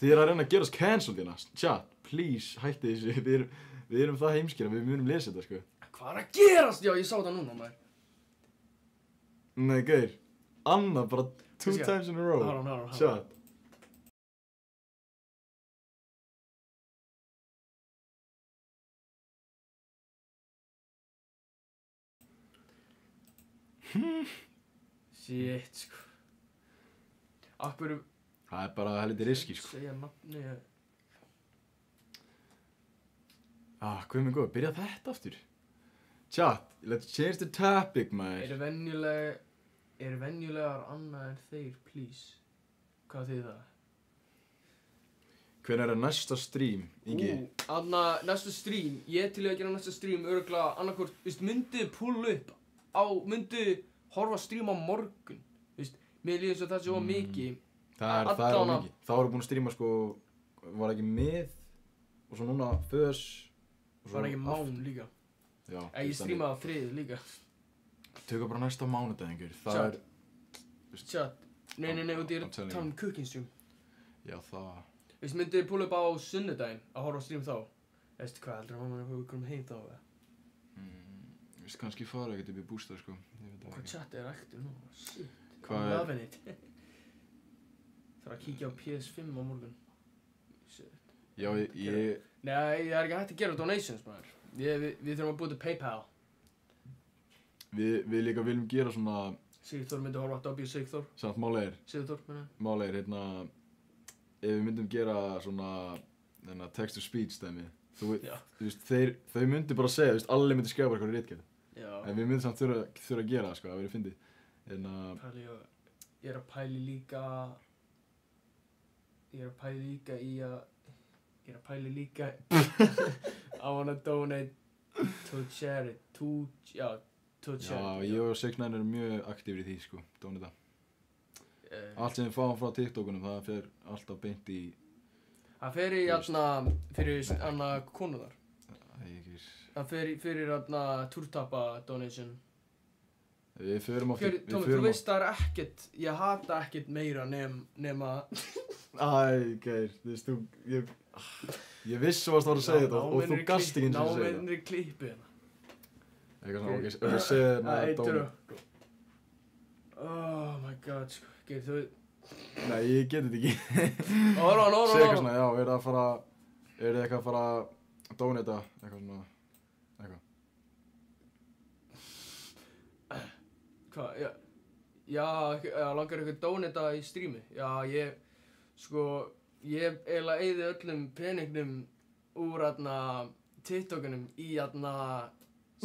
Þið er að reyna að gera oss cancelled hérna. Chat, please, hætti þessu. Við erum það heimskir að við munum lesa þetta, sko. Hvað er að gerast? Já, ég sá þetta núna, maður. Nei, gauir. Anna, bara 2 times in a row. Hold on. Chat. Shit, sko. Akkur Það er bara helviti riski, sko. segja nafni. Hvað er minn góð? Byrja þetta aftur. Chat, let's change the topic, maður. Eru venjulegar annað en þeir, please? Hvað þýðir það? Hvenær er næsta stream, Ingi? Næsta stream, ég til að gera næsta stream örugglega annarkvort, myndið pull upp myndið horfa stream á morgun, mér líður eins og það sé of mikið. Það er of mikið. Þá erum við búin að streama, sko, var ekki mið, og svo núna föðs, og svo var ekki mán líka. Já. Ég streamaði á þrið líka. Tökum bara næsta mánudag, það er... Chat. Nei, og þið er að tala um cooking stream. Já, það... Myndið þið pull upp á sunnudaginn að horfa á stream þá? Veistu hvað, heldur að mamma er að koma heim þá, eða? Kannski fara ekkert upp í bústað, sko. Hvað chat er ektur nú? Shit. Hvað I'm loving it. Þarf að kíkja á PS5 á morgun. Shit. Já, ég... Nei, það er ekki hægt að gera donations, maður. Við þurfum að búið til PayPal. Við líka viljum gera svona... Sigþór myndi horfa á W. Sigþór. Samt máli er... Sigþór, menna. Máli er, ef við myndum gera svona... text to speech dæmi. Þú veist, þau myndi bara segja, allir myndi skrifa bara eitthvað ritgerð. Já. En við myndum samt þurfa að gera það, sko, það verið fyndið. Ég er að pæli líka I wanna donate to charity, to charity. Já, ég og Signar erum mjög aktífir í því, sko, donata. Allt sem við fáum frá TikTokunum, það fer alltaf beint í... Það fer í fyrir konuðar. Það fer fyrir túrtappa donation. Við förum á... Tómi, þú veist það er ekkert, ég hata ekkert meira nema... Geir, þú veist, ég vissi varst að segja þetta og þú gast ekki eins og segja þetta. Námennir klippu hérna. Eitthvað svona, ok, ég segi þetta donate. Oh my god, sko, Geir, þú... Nei, ég get þetta ekki. Óra. Segja eitthvað svona, já, er þið eitthvað að fara að donata, eitthvað svona, eitthvað. Hvað, já, langar eitthvað donata í streami? Já, ég eiginlega eyði öllum peningnum úr, TikTokunum í,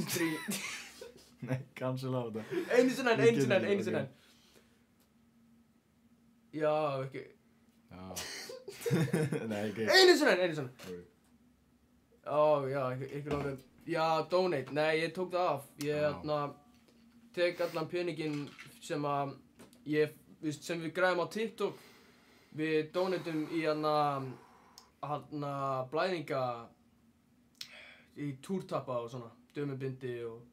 stream. Nei, cancel á þetta. Einu sinni. Já, ekki. Já. Nei, ekki. Einu sinni. Já, ekki langar. Já, donate. Nei, ég tók það af. Ég, tek allan peninginn sem sem við græðum á TikTok. Við donatum í blæðinga í túrtappa og svona, dömubindi og...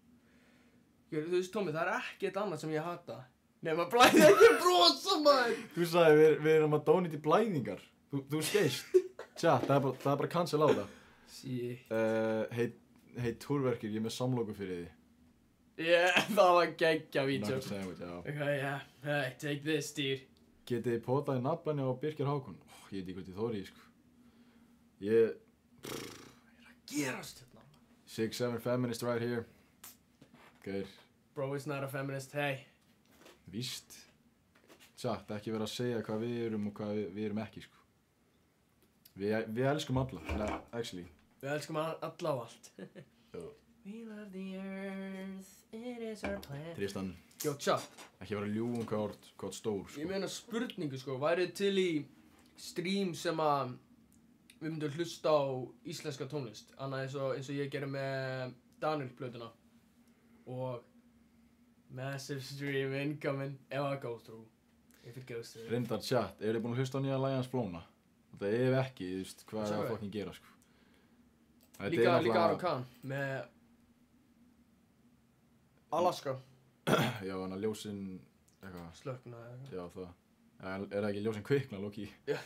Þú veist, Tómi, það er ekkert annað sem ég hata. Nema blæðingar ekki brosa, maður! Þú sagði, við erum að donate í blæðingar. Þú skeist. Tja, það er bara cancel á það. Shit. Hei, túrverkir, ég er með samloku fyrir því. Það var geggja vídeo. Not a sandwich, já. Okay, hey, take this, dude. Getið þið potaði nafnblæni á Birkir Hákon? Ég veit ekki hvort ég þori, sko. Ég er að gerast hérna. 6'7" feminist right here. Gauir. Bro is not a feminist, hey. Víst. Satt, ekki vera að segja hvað við erum og hvað við erum ekki, sko. Við elskum alla, actually. Við elskum alla á allt. Jú. We love the earth, it is our planet. Tristan, Jó, chat. ekki vera ljúum hvað þú ert stór, sko. Ég meina spurningu, sko. Værið til í stream sem að við myndum hlusta á íslenska tónlist. Annað eins og ég gerir með Daniel-plötuna. Og massive stream incoming if I go through. If it goes through. Reyndar chat, eru þið búin að hlusta á nýja lagi hans Flóna? Þetta ef ekki, þú veist, hvað er Sjá að við. fucking gera, sko. Þetta Líka er Aron Kahn með Alaska. Já, hann að ljósin, eitthvað, Slökna eða eitthvað. já það. Er það ekki ljósin kvikna, Loki? Já.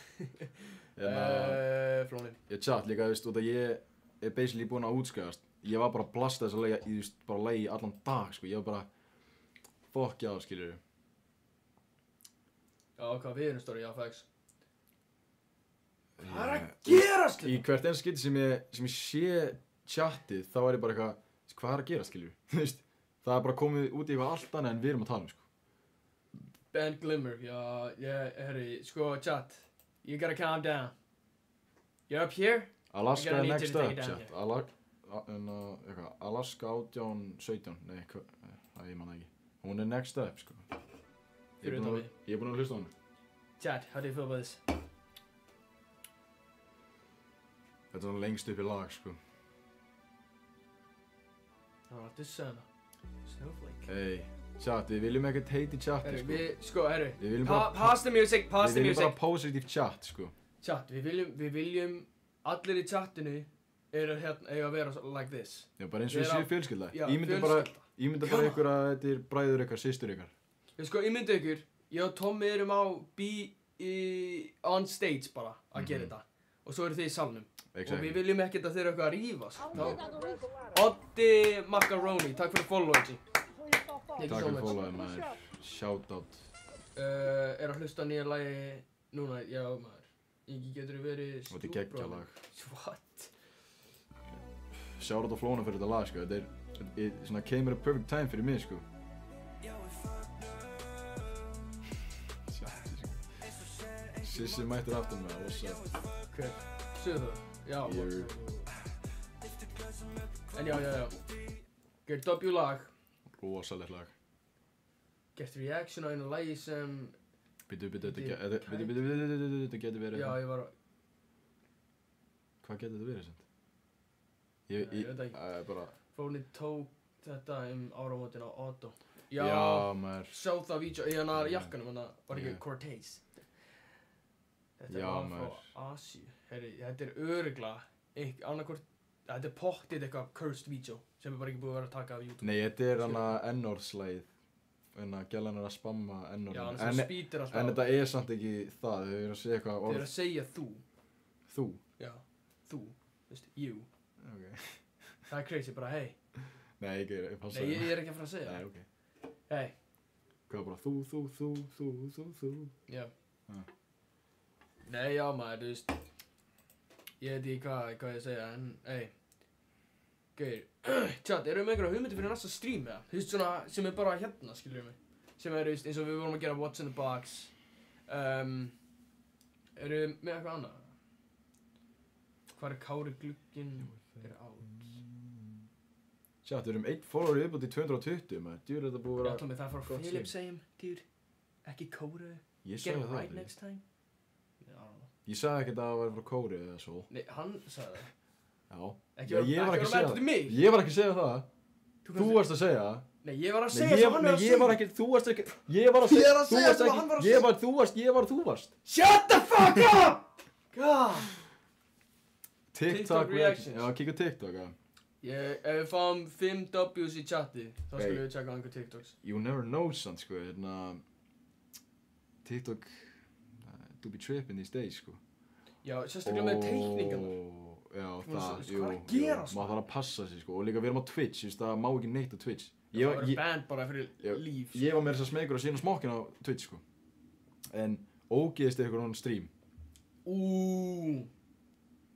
Flónin. Ég chat líka, þú veist, út að ég er basically búinn að útskæðast. Ég var bara að blasta þessa lagi, þú veist, bara lagi allan dag, sko. Ég var bara, fuck já, skiljur. Já, hvað við erum stóri, já, facts. Hvað er að gerast Í hvert einn skipti sem ég sé chatið, þá er ég bara eitthvað, hvað er að gera, skiljur? Þú veist, það er bara komið út í eitthvað allt annað en við erum að tala um, sko. Ben Glimmer, já, herri, sko, chat. You gotta calm down. You're up here? Alaska You're er gonna need next to take up, it down chat. Eitthvað, Alaska 18-17, nei, það ég manna ekki. Hún er next up, sko. Fyrir utan mig. Ég er búinn að hlusta á hann. Chat, how do you feel about this? Þetta er svona lengst upp í lag, sko. Alright, this son. Snowflake. Hey, chat, við viljum ekkert hate í chati, Herri, sko. herri. Við viljum bara, Pause the music, pause the við viljum bara music. positive chat, sko. Chat, við viljum, allir í chatinu eru hérna, eiga að vera like this. Já, bara eins og við séum fjölskylda. Já, Ímynda bara ykkur að þetta er bræður ykkar, systur ykkar. Ég sko, ímyndu ykkur, ég og Tommi erum on stage bara að gera þetta. Og svo eru þið í salnum. Exactly. Og við viljum ekkert að þeir eru eitthvað að rífast. Oddi Macaroni, takk fyrir following. Takk fyrir following, maður. Shoutout. Er að hlusta á nýja lagi núna, já maður. Ingi, getur þú verið Og þetta er geggjalag. What? Shoutout á Flóna fyrir þetta lag, sko. Þetta er svona came at a perfect time fyrir mig, sko. Sissi mættur aftur með það, what's up? Hver? Suður? Já. Ég. En já. Gert W lag. Rosalegt lag. Gert reaction á einu lagi sem... Þetta getur verið... Já, ég var að... Hvað getur þetta verið, sant? Ég veit ekki. Bara... Flóni tók þetta áramótin á Otto. Já, maður. Sjá það vídeo í hana jakkanum, hana var ekki Cortez. Þetta var frá Asíu. Herri, þetta er örugglega annarkvort, þetta er pottið eitthvað cursed video sem er bara ekki búið að vera að taka af YouTube. Nei, þetta er hana N-orðslægið. En að gælan er að spamma N-orðin. Já, hann sem spýtir alltaf. En þetta er samt ekki það, þau eru að segja eitthvað Þau eru að segja þú. Þú? Já, þú. Þú veist, you. Ok. Það er crazy, bara hey. Nei, ég passa. Nei, ég er ekki að fara að segja Nei, það. ok. Hey. Hvað bara þú? Já. Ah. Nei, já maður, þú veist. Ég veit ekki hvað ég segja, en hey. Gauir, chat, erum við einhverja hugmyndi fyrir næsta stream eða? Þú veist svona, sem er bara hérna, skiljum við. Sem er, eins og við vorum að gera What's in the Box. Erum við með eitthvað annað? Hvað er Kári Glugginn? Er out. Chat, við erum 1 follower viðbútt í 220, maður. Djúr, þetta búið að Ég vera... ætla með það að fara gott Philip segjum, dude. Ekki Kóru. Ég Get sagði it það, right dude. next time. Já. Ég sagði ekkert að það væri frá Kóri eða svo. Nei, hann sagði það. Já. Ekki vera- Ég var ekki ekki að vera segja mættur til mig. Ég var ekki að segja það. Þú varst að segja það. Nei, ég var að Nei, segja sem hann var að ég segja. var ekki, þú varst ekki, ég var að segja, Ég er að þú segja varst sem ekki, hann var að ég var, þú varst. Shut the fuck up! God. TikTok reactions. Já, kíkja TikTok, já. Ef við fáum 5 W's í chati, þá Hey. skulum við checka á einhver TikToks. You never know, sant, sko, hérna, TikTok, do be tripping these days, sko. Já, sérstaklega með teikningarnar. Já, Þú það, veist, jú, hvað er að gerast, maður þarf að passa sig, sko, og líka við erum á Twitch, þú veist, það má ekki neitt á Twitch. Það verður band bara fyrir líf. Ég var með þess að smegur að sína smokkin á Twitch, sko. En ógeðist ykkur hún stream.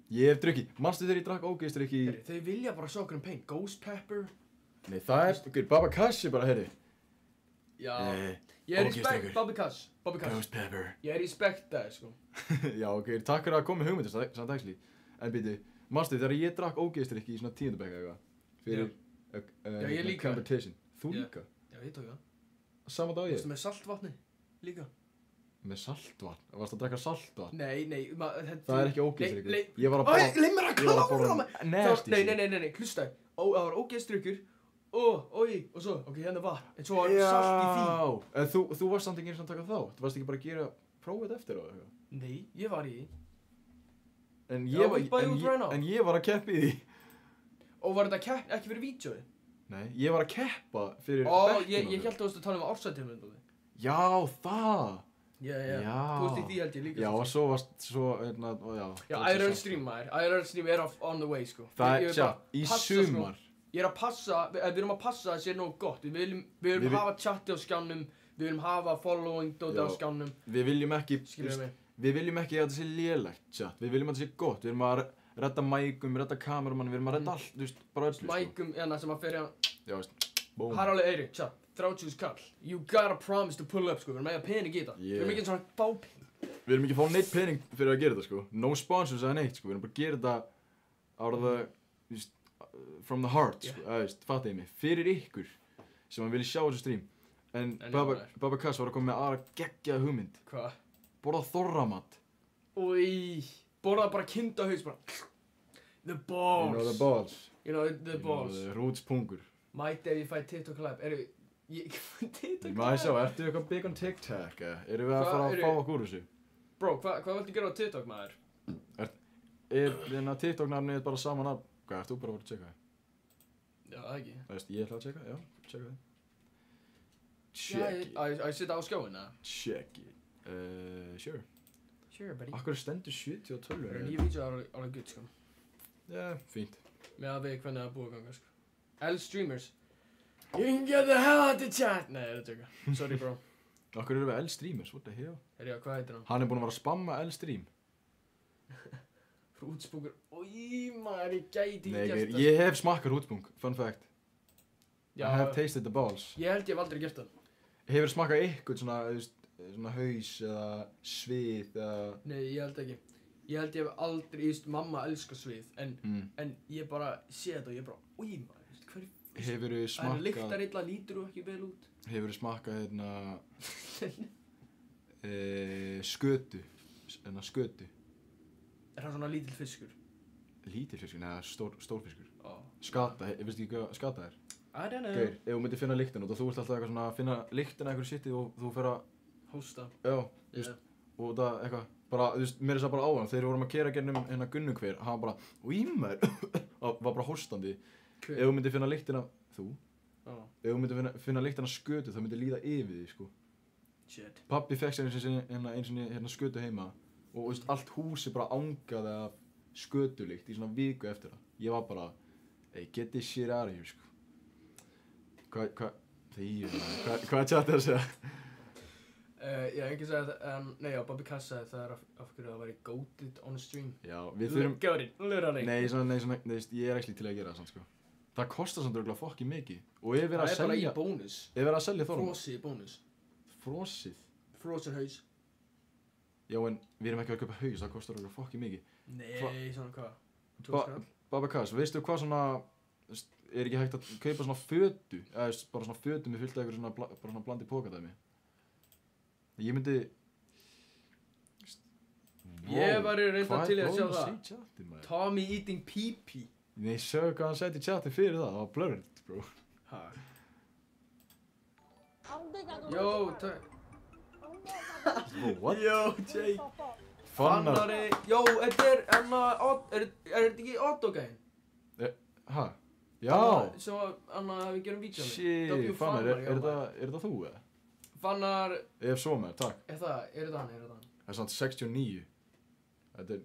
Ég hef drukkið, manstu þegar ég drakk ógeðist ekki... Þau vilja bara sjá okkur paint. Ghost Pepper. Nei, það er, Baba Kashi bara, herri. Já. Ég er í ógeðslegur. spekt, Bobby Cash. Ghost Pepper. Ég er í spekt það, sko. Já, ok, takk fyrir að koma með hugmyndir, samt actually. En býtu, Manstu þegar ég drakk ógeðstrykki í svona 10. bekk eitthvað fyrir Já, ég líka. competition. Þú Já. líka? Já, ég tók það. Sama dag ég? Varstu með saltvatni líka? Með saltvatn? Varstu að drekka saltvatn? Nei, Það er ekki ógeðstrykkur. Nei, Ég var að Æ, leið mér að klára mig! Nasty Nei, hlusta. Það var ógeðstrykkur. Og svo, ok, hérna var. En svo var salt í því. Já, en þú varst samt ekki eins og að taka þá. Þú varst ekki bara að gera prófið eftir á eitthvað. Nei, ég var í því. En Já, ég var, ég bæði út right now. en ég var að keppa í því. Og var þetta ekki fyrir vídeoið? Nei, ég var að keppa fyrir Ég held að þú varst að tala um ársættíðum. Já, það. Já. Já. Þú varst í því held ég líka. Já, og svo, já. Já, IRL stream maður. IRL stream er on the way, sko. Það Ég er, er bara í passa, sko. sumar. Ég er að passa, við erum að passa að það sé nógu gott. Við viljum hafa chatti á skjánum, við viljum hafa following dóti á skjánum. Við viljum ekki, Skilurðu mig? við viljum ekki að þetta sé lélegt, chat. Við viljum að þetta sé gott. Við erum að redda mækum, redda kameramann, við erum að redda allt, þú veist, bara öllu, sko. Mækum, sem að fer í hann. Já, veist, búm. Það er alveg Eyri, chat, 30 kall. You gotta promise to pull up, sko. Við erum ekki að pening í þetta. Við erum ekki eins og hann fá pening. Við erum ekki að fá neitt pening fyrir að gera þetta, sko. No sponsors eða neitt, sko. Við erum bara að gera þetta out of the, þú veist, from the heart, sko. Það veist, fattaði mig. Fyrir ykkur sem að vilja sjá þessu stream. En Baba Kass var að koma með aðra geggjaða hugmynd. Hvað? Borða þorramat. Úi, borða bara kindahaus, bara. The balls. You know the balls. You know the balls. You know the rútspungur. Mæti ef ég fæ TikTok live. Ég fæ TikTok live. Maður sjá, ertu eitthvað big on TikTok, eða? Erum við að fara að fá okkur úr þessu? Bro, hvað viltu gera á TikTok, maður? TikTok-nafnið bara saman af. Hvað, ert þú bara að fara að checka það? Já, það ekki. Það veist, ég ætla að checka, já, checka það. Check it. Að ég sitja á skjáin, eða? Check it. Sure. Sure, buddy. Akkur stendur 70 og 12. Það eru nýja vídeo alveg gutt, sko. Já, fínt. Með að við hvernig það er búið að ganga, sko. L-streamers. You can get the hell out of chat! Nei, það er tjóka. Sorry, bro. Akkur eru við L-streamers, what the hell? Herjá, hvað heitir hann? Hann er búinn að vera að spamma L-stream. Frútspungur. Í maður, ég gæti Nei, gert það. ég hef smakkað rútspung, fun fact. I Já, have tasted the balls. ég held ég hef aldrei gert það. Hefur smakkað eitthvað svona, þú veist, svona haus eða svið eða... Nei, ég held ekki. Ég held ég hef aldrei, ég veist, mamma elskar svið, en ég bara sé þetta og ég bara, maður, veist, hverju... Hefurðu Það er smakkað... lyktar illa, lítur þú ekki vel út. Hefurðu smakkað, skötu. Skötu. Er það svona lítill fiskur? Lítill fiskur, neða stór fiskur. Ó. Skata, veistu ekki hvað skata er? I don't know. Gaur, ef þú myndir finna lyktina út og þú ert alltaf eitthvað svona að finna lyktina eitthvað shitið og þú fer að... Hósta. Já, þú veist, og það eitthvað, bara, þú veist, mér er það bara á hann, þegar við vorum að keyra gennum hérna Gunnukver, hann bara, maður, var bara hóstandi. Ef þú myndir finna lyktina, ef þú myndir finna lyktina skötu, það myndir líða yfir því, sko. Shit. Pabbi fekk sér eins og skötu heima og, þú veist, allt húsi bara angaði af skötulykt í svona viku eftir það. Ég var bara, hey, get this shit out of here, sko. Hvað er chatið að segja? Já, ekki segja það, nei, já, Bobby Kass sagði það af hverju það væri goated on a stream. Já, við þurfum... Goated, literally. Nei, ég er ekki til að gera það, sko. Það kostar samt örugglega fucking mikið. Og ef við erum að selja... Það er bara í bónus. Ef við erum að selja þorm... Frosið í bónus. Frosið? Frozen haus. Já, en við erum ekki að kaupa haus, það kostar örugglega fucking mikið. Nei, svona hvað? Baba Kass, veistu hvað svona... Er ekki hægt að kaupa svona fötu? Eða bara svona fötu með fullt af eitthvað svona, bara svona blandi pókadæmi? Ég myndi... Ég var í reynda til að sjá Hvað er það. blóðum að segja í chatið, maður? Tommy eating pee-pee. Nei, sögur hvað hann seti í chatið fyrir það, það var blurred, bro. Ha? Yo, What? Yo, Jay. Fannar... Fannari. Jó, þetta er þetta ekki Otto gæinn? Ha? Já! Sem að við gerum vídeo með. Shit, Fannar, er þetta þú, eða? Fannar... Ef svo með, takk. Er þetta hann? Það er samt 69. Þetta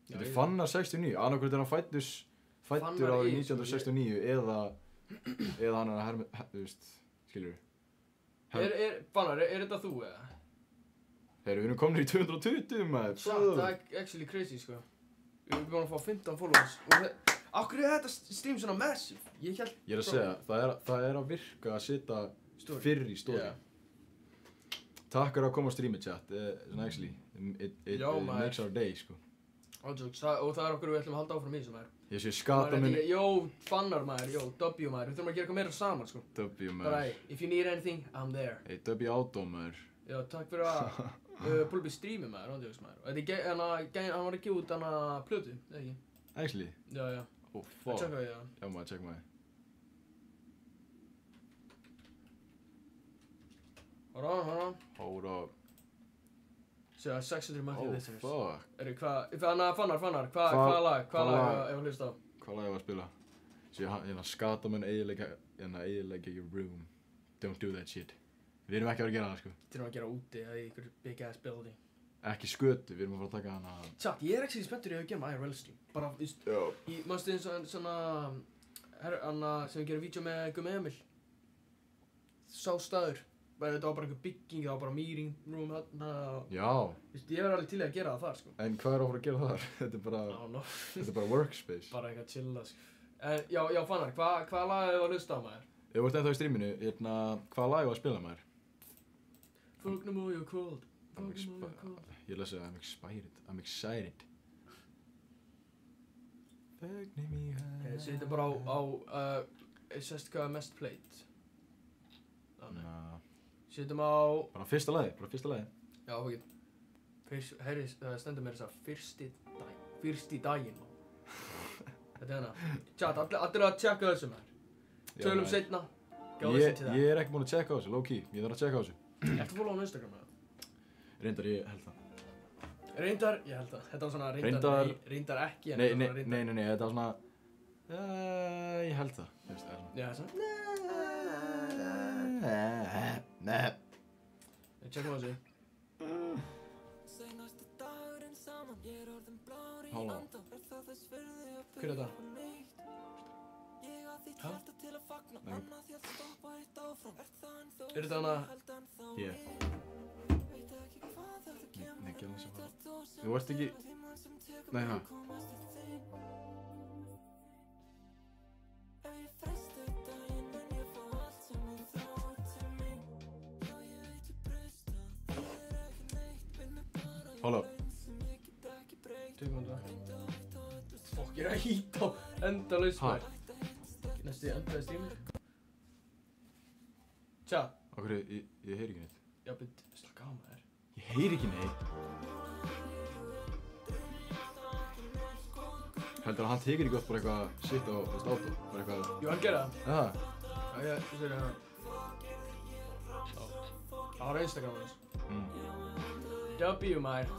Já, er Fannar 69. Annarkvæmt er hann fættur Fannar árið is, 1969 eða hann er að herma, þú veist, skilur Fannar, er þetta þú, eða? Við erum komin í 220, maður. Það er actually crazy, sko. Við erum búin að fá 15 followers. Og hverju er þetta stream svona massive? Ég er að segja, það er að virka að setja fyrr í story. Takk fyrir að koma á streami, chat. Actually, it makes our day, sko. Ándjóks, og það okkur við ætlum að halda áfram í þessu maður. Ég sé skata minn. Jó, fannar maður, jó, W maður, við þurfum að gera eitthvað meira saman sko. W Bara, maður. if you need anything, I'm there. Hey, W Auto maður. Já, takk fyrir að púla upp í streami maður, ándjóks maður. Og þetta hann var að gefa út hana plötu, eða ekki? Actually? Já, já. Oh, fuck. Tjekka við það. Já maður, check maður. Hold up. Sér 600 monthly listeners. Fuck. Fannar, hvaða lag ef að hlusta á? Hvað lag var að spila? Sér hérna skata minn eyðileggja your room. Don't do that shit. Við erum ekki að vera að gera það sko. Við erum að gera úti í einhver big ass building. Ekki skötu, við erum að fara að taka hana. Tjátt, ég ekki spenntur í að gera með IRL stream. Bara, víst, manstu eins og svona, sem við gerum vídeo með Gummi Emil. Sá staður. Þetta var bara einhver bygging, það var bara meeting room þarna. Já. Víst, ég verði alveg til í að gera það þar, sko. En hvað er að fara að gera þar? Þetta er bara workspace. Bara eitthvað chilla, sko. En, já, Fannar, hvaða lag hefur að hlusta á maður? Ég vart ennþá í streaminu, hvaða lag var að spila maður? Fuck no more, you're cold. Ég lesi I'm excited. Fuck no more. Setjum bara á, sérst hvað er mest played. Setjum á... Bara fyrsta lagi. Já, ok. Herri, stendur mér þess að fyrsti daginn. Þetta er hana. Tjátt, allir að tjekka þessu maður. Tölum setna. Ég er ekki búinn að tjekka á þessu, low key. Ég þarf að tjekka á þessu. Ertu að followa á Instagram eða? Reyndar, ég held það. Reyndar, ég held það. Þetta var svona reyndar ekki. Nei, þetta var svona... ég held það. Já, svona. Nei. Tjekkum á þessu. Halló. Hver er þetta? Hæ? Er þetta hana? Ég. Nei, ekki alveg sem það. Þú ert ekki... Nei, hæ? Halló. Tökum þetta. Fokk, ég er að hýta á endalaust maður. Næstu endaði streamir. Tja. Okkur, ég heyri ekki neitt. Já, byrj, slaka á maður. Ég heyri ekki neitt. Heldur að hann tekir ekki oft bara eitthvað shit á auto? Bara eitthvað... Jú, hann gerði það. Já. Já, ég sér hérna. Það var Instagram hans. W maður.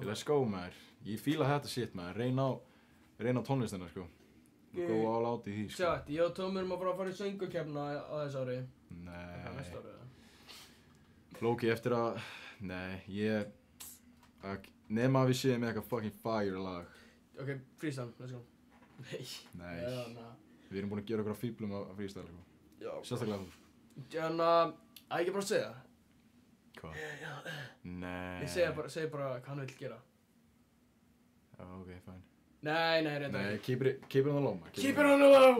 Let's go maður. Ég fíla þetta shit maður. Reyna á tónlistina sko. Go all out í því sko. Tjátt, ég og Tómi erum að fara í söngvakeppna á þessu ári. Nei. Það næsta ári eða? Flóki eftir að... Nei, nema að við séum með eitthvað fucking fire lag. Ok, freestyle, let's go. Nei. Já, Við erum búin að gera okkur á fíblum á freestyle sko. Já. Sérstaklega þú. Þannig að ekki bara að segja. Hvað? Nei. Ég segi bara hvað hann vill gera. Já, ok, fine. Nei, reyndar Nei, ekki. keep it on the low maður. Keep it on the low!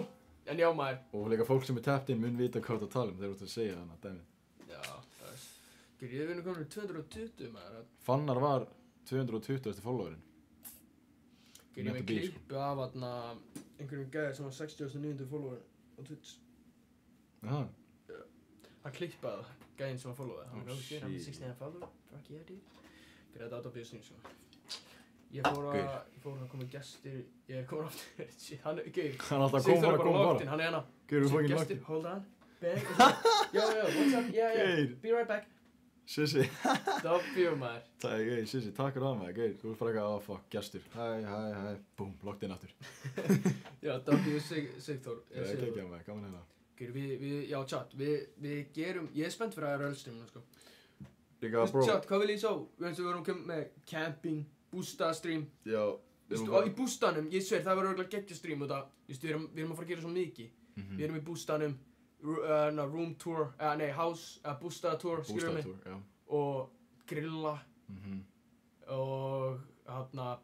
En já maður. Og líka fólk sem er tapped in mun vita hvað þú ert að tala þegar þú ert að segja þannig, dæmið. Já, það er... Ég er vinnu komin 220 maður. Fannar var 220. followerinn. Ég með klippu af einhverjum gæði sem var 60.900 follower á Twitch. Aha. Hann klippaði gæðin sem var follower. Hann var shit. I'm 69 follower. Fuck yeah, dude. Greið þetta out of business, sko. Ég fór að koma gestir. Ég kom aftur. Shit, hann er gauð. Hann er alltaf að koma bara. Hann er hérna. Gauður fucking locked in. Hold on. Ben. Yo, what's up? Yeah. Be right back. Sissi. W maður. Sissi, takk fyrir það maður. Gauður, þú ert bara eitthvað, fuck, gestur. Hæ. Búm, locked in aftur. Já, W Sigþór. Ég er ekki að maður, gaman hérna. Já, chat, við gerum, ég er spennt fyrir IRL streaminu, sko. Líka, bro. Chat, hvað vil ég sjá? Við vorum komið með camping, bústa stream. Já. Í bústanum, ég sver, það verður örugglega geggjað stream og það, við erum að fara að gera svo mikið. Við erum í bústanum, room tour, house, bústa tour, skilur mig. Bústa tour, já. Og grilla. Og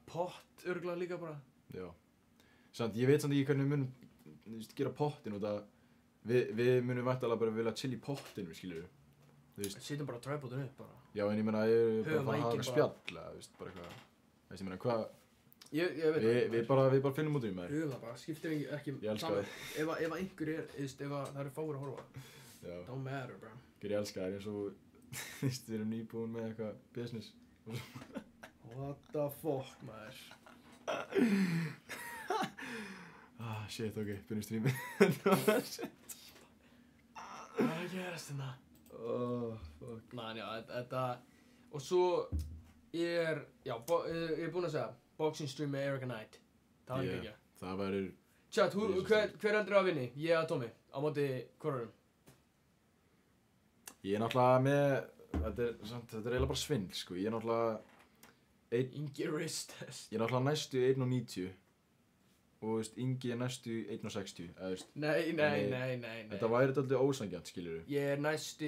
pott örugglega líka bara. Já. Samt, ég veit samt ekki hvernig við munum gera pottin út að við munum væntanlega bara vilja chill í pottinu, skilur við. Við sitjum bara tripodinu upp bara. Já, en ég meina, ég er bara að Höfum fara að hafa mækinn eitthvað spjall, eða, veist, bara eitthvað. Ég meina, hvað, Ég veit við bara finnum út í maður. Við það bara, skiptir ekki Ég elska saman. Ef að einhver ef það eru fáir að horfa, Já, don't matter, bro. ég elska þér eins og, við erum nýbúin með eitthvað business. What the fuck, maður? Shit, ok, byrjum streamið. Hvað er að gerast hérna? Fuck. Man, já, þetta, og svo, ég er búinn að segja, boxing stream með Erica Knight. Það var ekki. Það verður, Chat, hver heldur að vinni? Ég eða Tommy? Á móti hvorurum? ég er náttúrulega með, þetta er eiginlega bara svindl, sko. Ég er náttúrulega, Ingi wrist test. ég er náttúrulega næstu 1.90 og, veist, Ingi er næstu 1.60, eða, veist. Nei. Þetta væri dálítið ósanngjarnt, skilurðu. Ég er næstu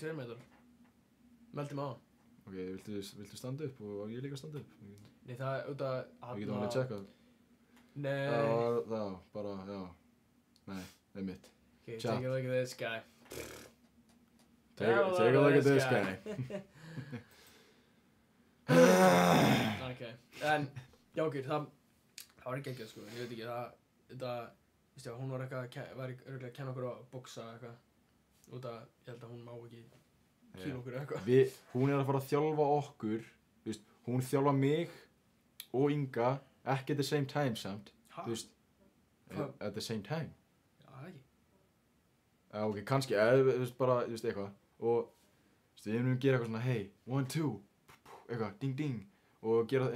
2 metrar. Meldi mig á hann. Ok, viltu standa upp og ég líka standa upp? Nei, það er út að... Við getum alveg tjekkað. Nei. Já, bara, já. Nei, það er mitt. Okay, Chat. take a look at this guy. Take a look at this guy. Ok, en, já, ok, það var ekki ekki, sko, ég veit ekki, þetta, veistu, hún var örugglega að kenna okkur að boxa eitthvað, út að, ég held að hún má ekki kýla okkur eitthvað. Hún er að fara að þjálfa okkur, veist, hún þjálfa mig og Inga, ekki at the same time samt, Ha? þú veist, Hvað? at the same time. Já, það ekki. Ok, kannski, þú veist, bara, þú veist, eitthvað, og, þú veist, við erum að gera eitthvað svona, hey, 1, 2, eitthvað, ding, ding, og gera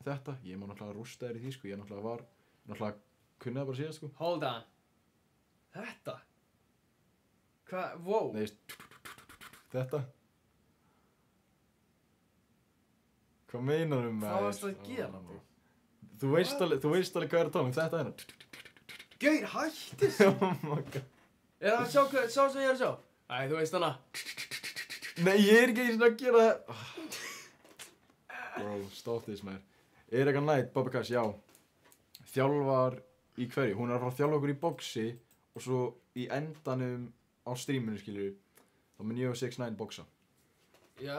þetta, ég má náttúrulega rústa þér í því, sko, ég náttúrulega kunni það bara síðan, sko. Hold on. Þetta? Hvað, wow. Nei, þetta. Hvað meinar maður? Hvað varstu að gera, bro? Þú veist alveg hvað er að tala um, þetta hérna. Gaur, hætti þessu. Oh my god. Er það að sjá sem ég er að sjá? Æ, þú veist hana. Nei, ég er ekki eins og að gera það. Bro, stop this, maður. Erica Knight, Bobby Cash, já. Þjálfar í hverju? Hún er að fara að þjálfa okkur í boxi og svo í endanum á streaminu, skilur við. Þá mun ég og 6ix9ine boxa. Já.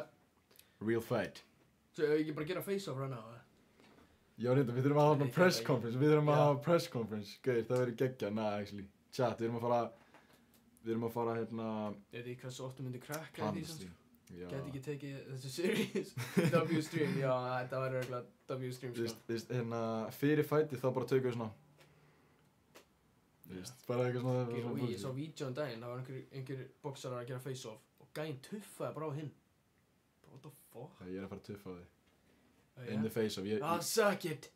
Real fight. Svo ef ég ekki bara gera face-off hérna á það? Já, reynda, við þurfum að hafa press ekki. conference. Við þurfum að hafa press conference. Gauðir, það verður geggja, actually. Chat, við erum að fara hérna... Ég veit ekki hvað svo oft myndi krakka í því sem Planstream. Já. Gæti ekki tekið þessu series. W-stream, já, þetta var örugglega W-stream, Þú sko. veist, hérna, fyrir fætið þá bara tökum við svona... Þú veist, bara eitthvað svona... Og ég sá vídeo daginn, það var einhver boxarar að gera face-off og gæinn tuffaði bara á hinn. What the fuck? Ég er að fara að tuffa þig. Oh, In the face of... Ah, suck it!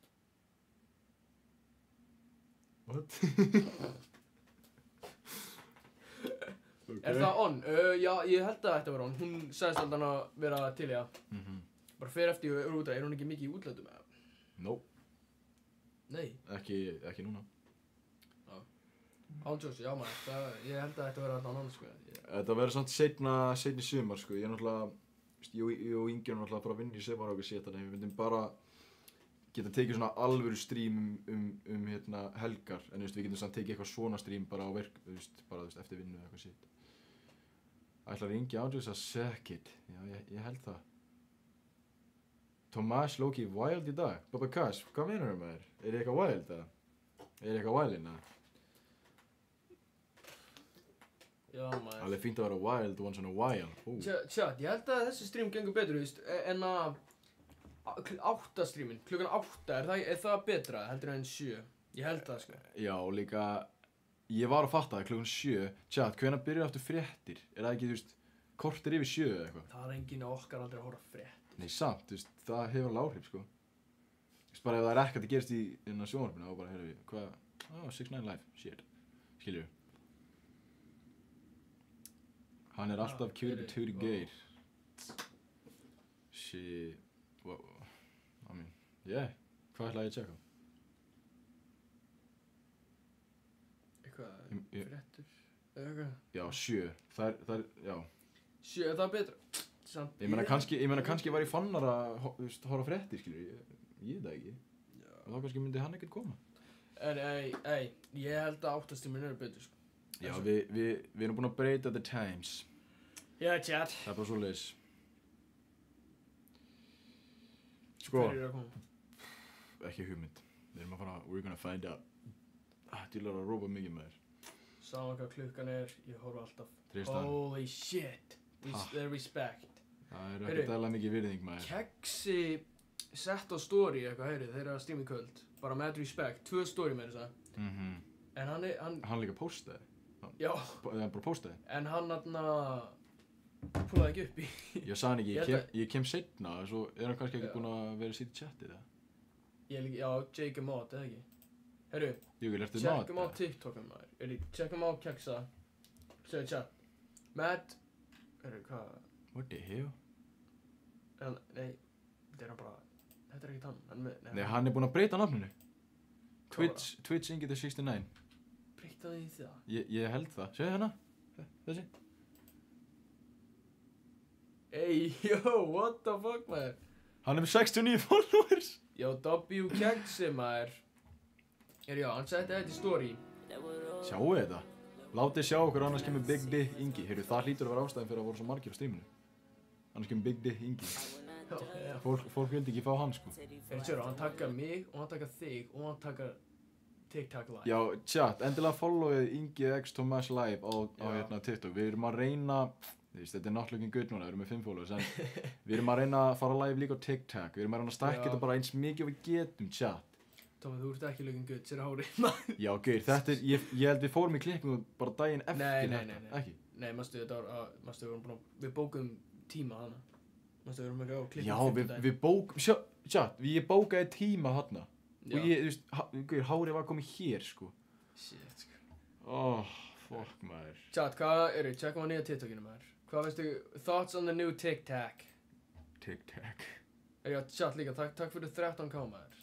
What? Okay. Er það on? Já, ég held að það ætti að vera on. Hún sagðist alltaf að vera til í það. Bara fer eftir og út að, er hún ekki mikið í útlöndum eða? Nope, Nei. ekki núna. Ándjóks, já maður, ég held að það ætti að vera alltaf on, sko. Þetta verður samt seinni sumar, sko. Ég er náttúrulega... Ég og Ingi erum náttúrulega bara að vinna í sumar og okkur sér þannig. Við myndum bara geta tekið svona alvöru stream hérna helgar. En þú veist, við getum samt tekið eitthvað svona stream bara á þú veist, eftir vinnu eða eitthvað sétt. Ætlar Ingi Ándjóks að suck it? Já, ég held það. Tomás Loki wild í dag. Bobby Cash, hvað meinar með þér? Er ég eitthvað wild eða? Er ég eitthvað wildinn eða? Já maður. Alveg fínt að vera wild once in a while. Tjat, ég held að þessi stream gengur betur, þú veist, en að 8 streamin, klukkan 8, er það betra heldur en 7? Ég held það, sko. Já, líka, ég var að fatta það klukkan 7. Tjat, hvenær byrjar aftur fréttir? Er það ekki, þú veist, kortir yfir 7 eða eitthvað? Það er enginn af okkar aldrei að horfa á fréttir. Nei, samt, þú veist, það hefur alveg áhrif, sko. Þú veist, bara ef það er ekkert að gerast í sjónvarpinu, þá bara, heyrðu við, hvað, 6ix9ine live, shit, skiljum við. Hann er alltaf cutie geir. Shit, wow, I mean, yeah, hvað ætlaði ég að tjekka? Eitthvað, fréttur, eða eitthvað? Já, 7, það er, já. 7, er það betra? Samt, Ég meina kannski var ég fannar að, þú veist, horfa á fréttir, skilur, ég veit það ekki. Já. Og þá kannski myndi hann ekkert koma. En, ég held að 8 streamin eru betur, sko. Já, við erum búin að breyta the times. Já, chat. Það er bara svoleiðis. Sko, Hverjir eru að koma? ekki hugmynd. Við erum að fara, we're gonna find out. Dýlar að rópa mikið með þér. Sama hvað klukkan er, ég horfa alltaf. Tristan. Holy shit. Their respect. Það er Heyrðu. ekki dæla mikið virðing með þér. Keksi sett á story eitthvað, heyrðu, þeir eru að streama í kvöld. Bara mad respect, 2 story með þess að. En Hann líka postaði. Já, Hann bara postaði. en hann púlaði ekki upp í. Ég sagði hann Ég ekki, held ég kem seinna, svo er hann kannski ekki Já. búinn að vera að sitja í chatið það. Ég líka, já, Jake Mott, eða ekki? Heyrðu, Jökull, ertu checkum á mat? TikTokum maður. Checkum á Keksa. Segðu chat. Matt, heyrðu, hvað? What the hell? Nei, þetta er hann bara, þetta er ekkert hann. Nei, hann er búinn að breyta nafninu. Hvað var Twitch Ingi the 69. Breytaði í það? Ég held það. Segðu hana? Þessi? Ey, yo, what the fuck maður? Hann er með 69 followers. Yo, W Kegsi maður. Já, hann setti þetta í story. Sjáu þetta? Látið sjá okkur, annars kemur Big D Ingi. Heyrðu, það hlýtur að vera ástæðan fyrir að voru svo margir á streaminu. Annars kemur Big D Ingi. Já. Fólk vildi ekki fá hann, sko. Sérðu, hann takkar mig og hann takkar þig og hann takkar TikTok live. Já, chat, endilega followið Ingi X Thomas Live á Já. hérna TikTok. Við erum að reyna, þetta er not looking good núna, við erum með 5 followers, en við erum að reyna að fara live líka á TikTok. Við erum að reyna að stækka Já. þetta bara eins mikið og við getum, chat. Tómi, þú ert ekki looking good, sér hárið maður. Já, gaur, þetta er, ég held við fórum í klippingu bara daginn eftir Nei. ekki? Nei, manstu þetta var, manstu við vorum búin að, við bókum tíma hana. Manstu við vorum ekki á klippum Já, við bókum, chat, ég bókaði tíma þarna. Og ég, þú veist, gaur, hárið var komið hér, sko. Shit, sko. Fuck, maður. Chat, hvað eru, checkum á nýja TikTokinu maður. Hvað veistu, thoughts on the new TikTok? TikTok. Já, chat líka, takk fyrir 13k maður.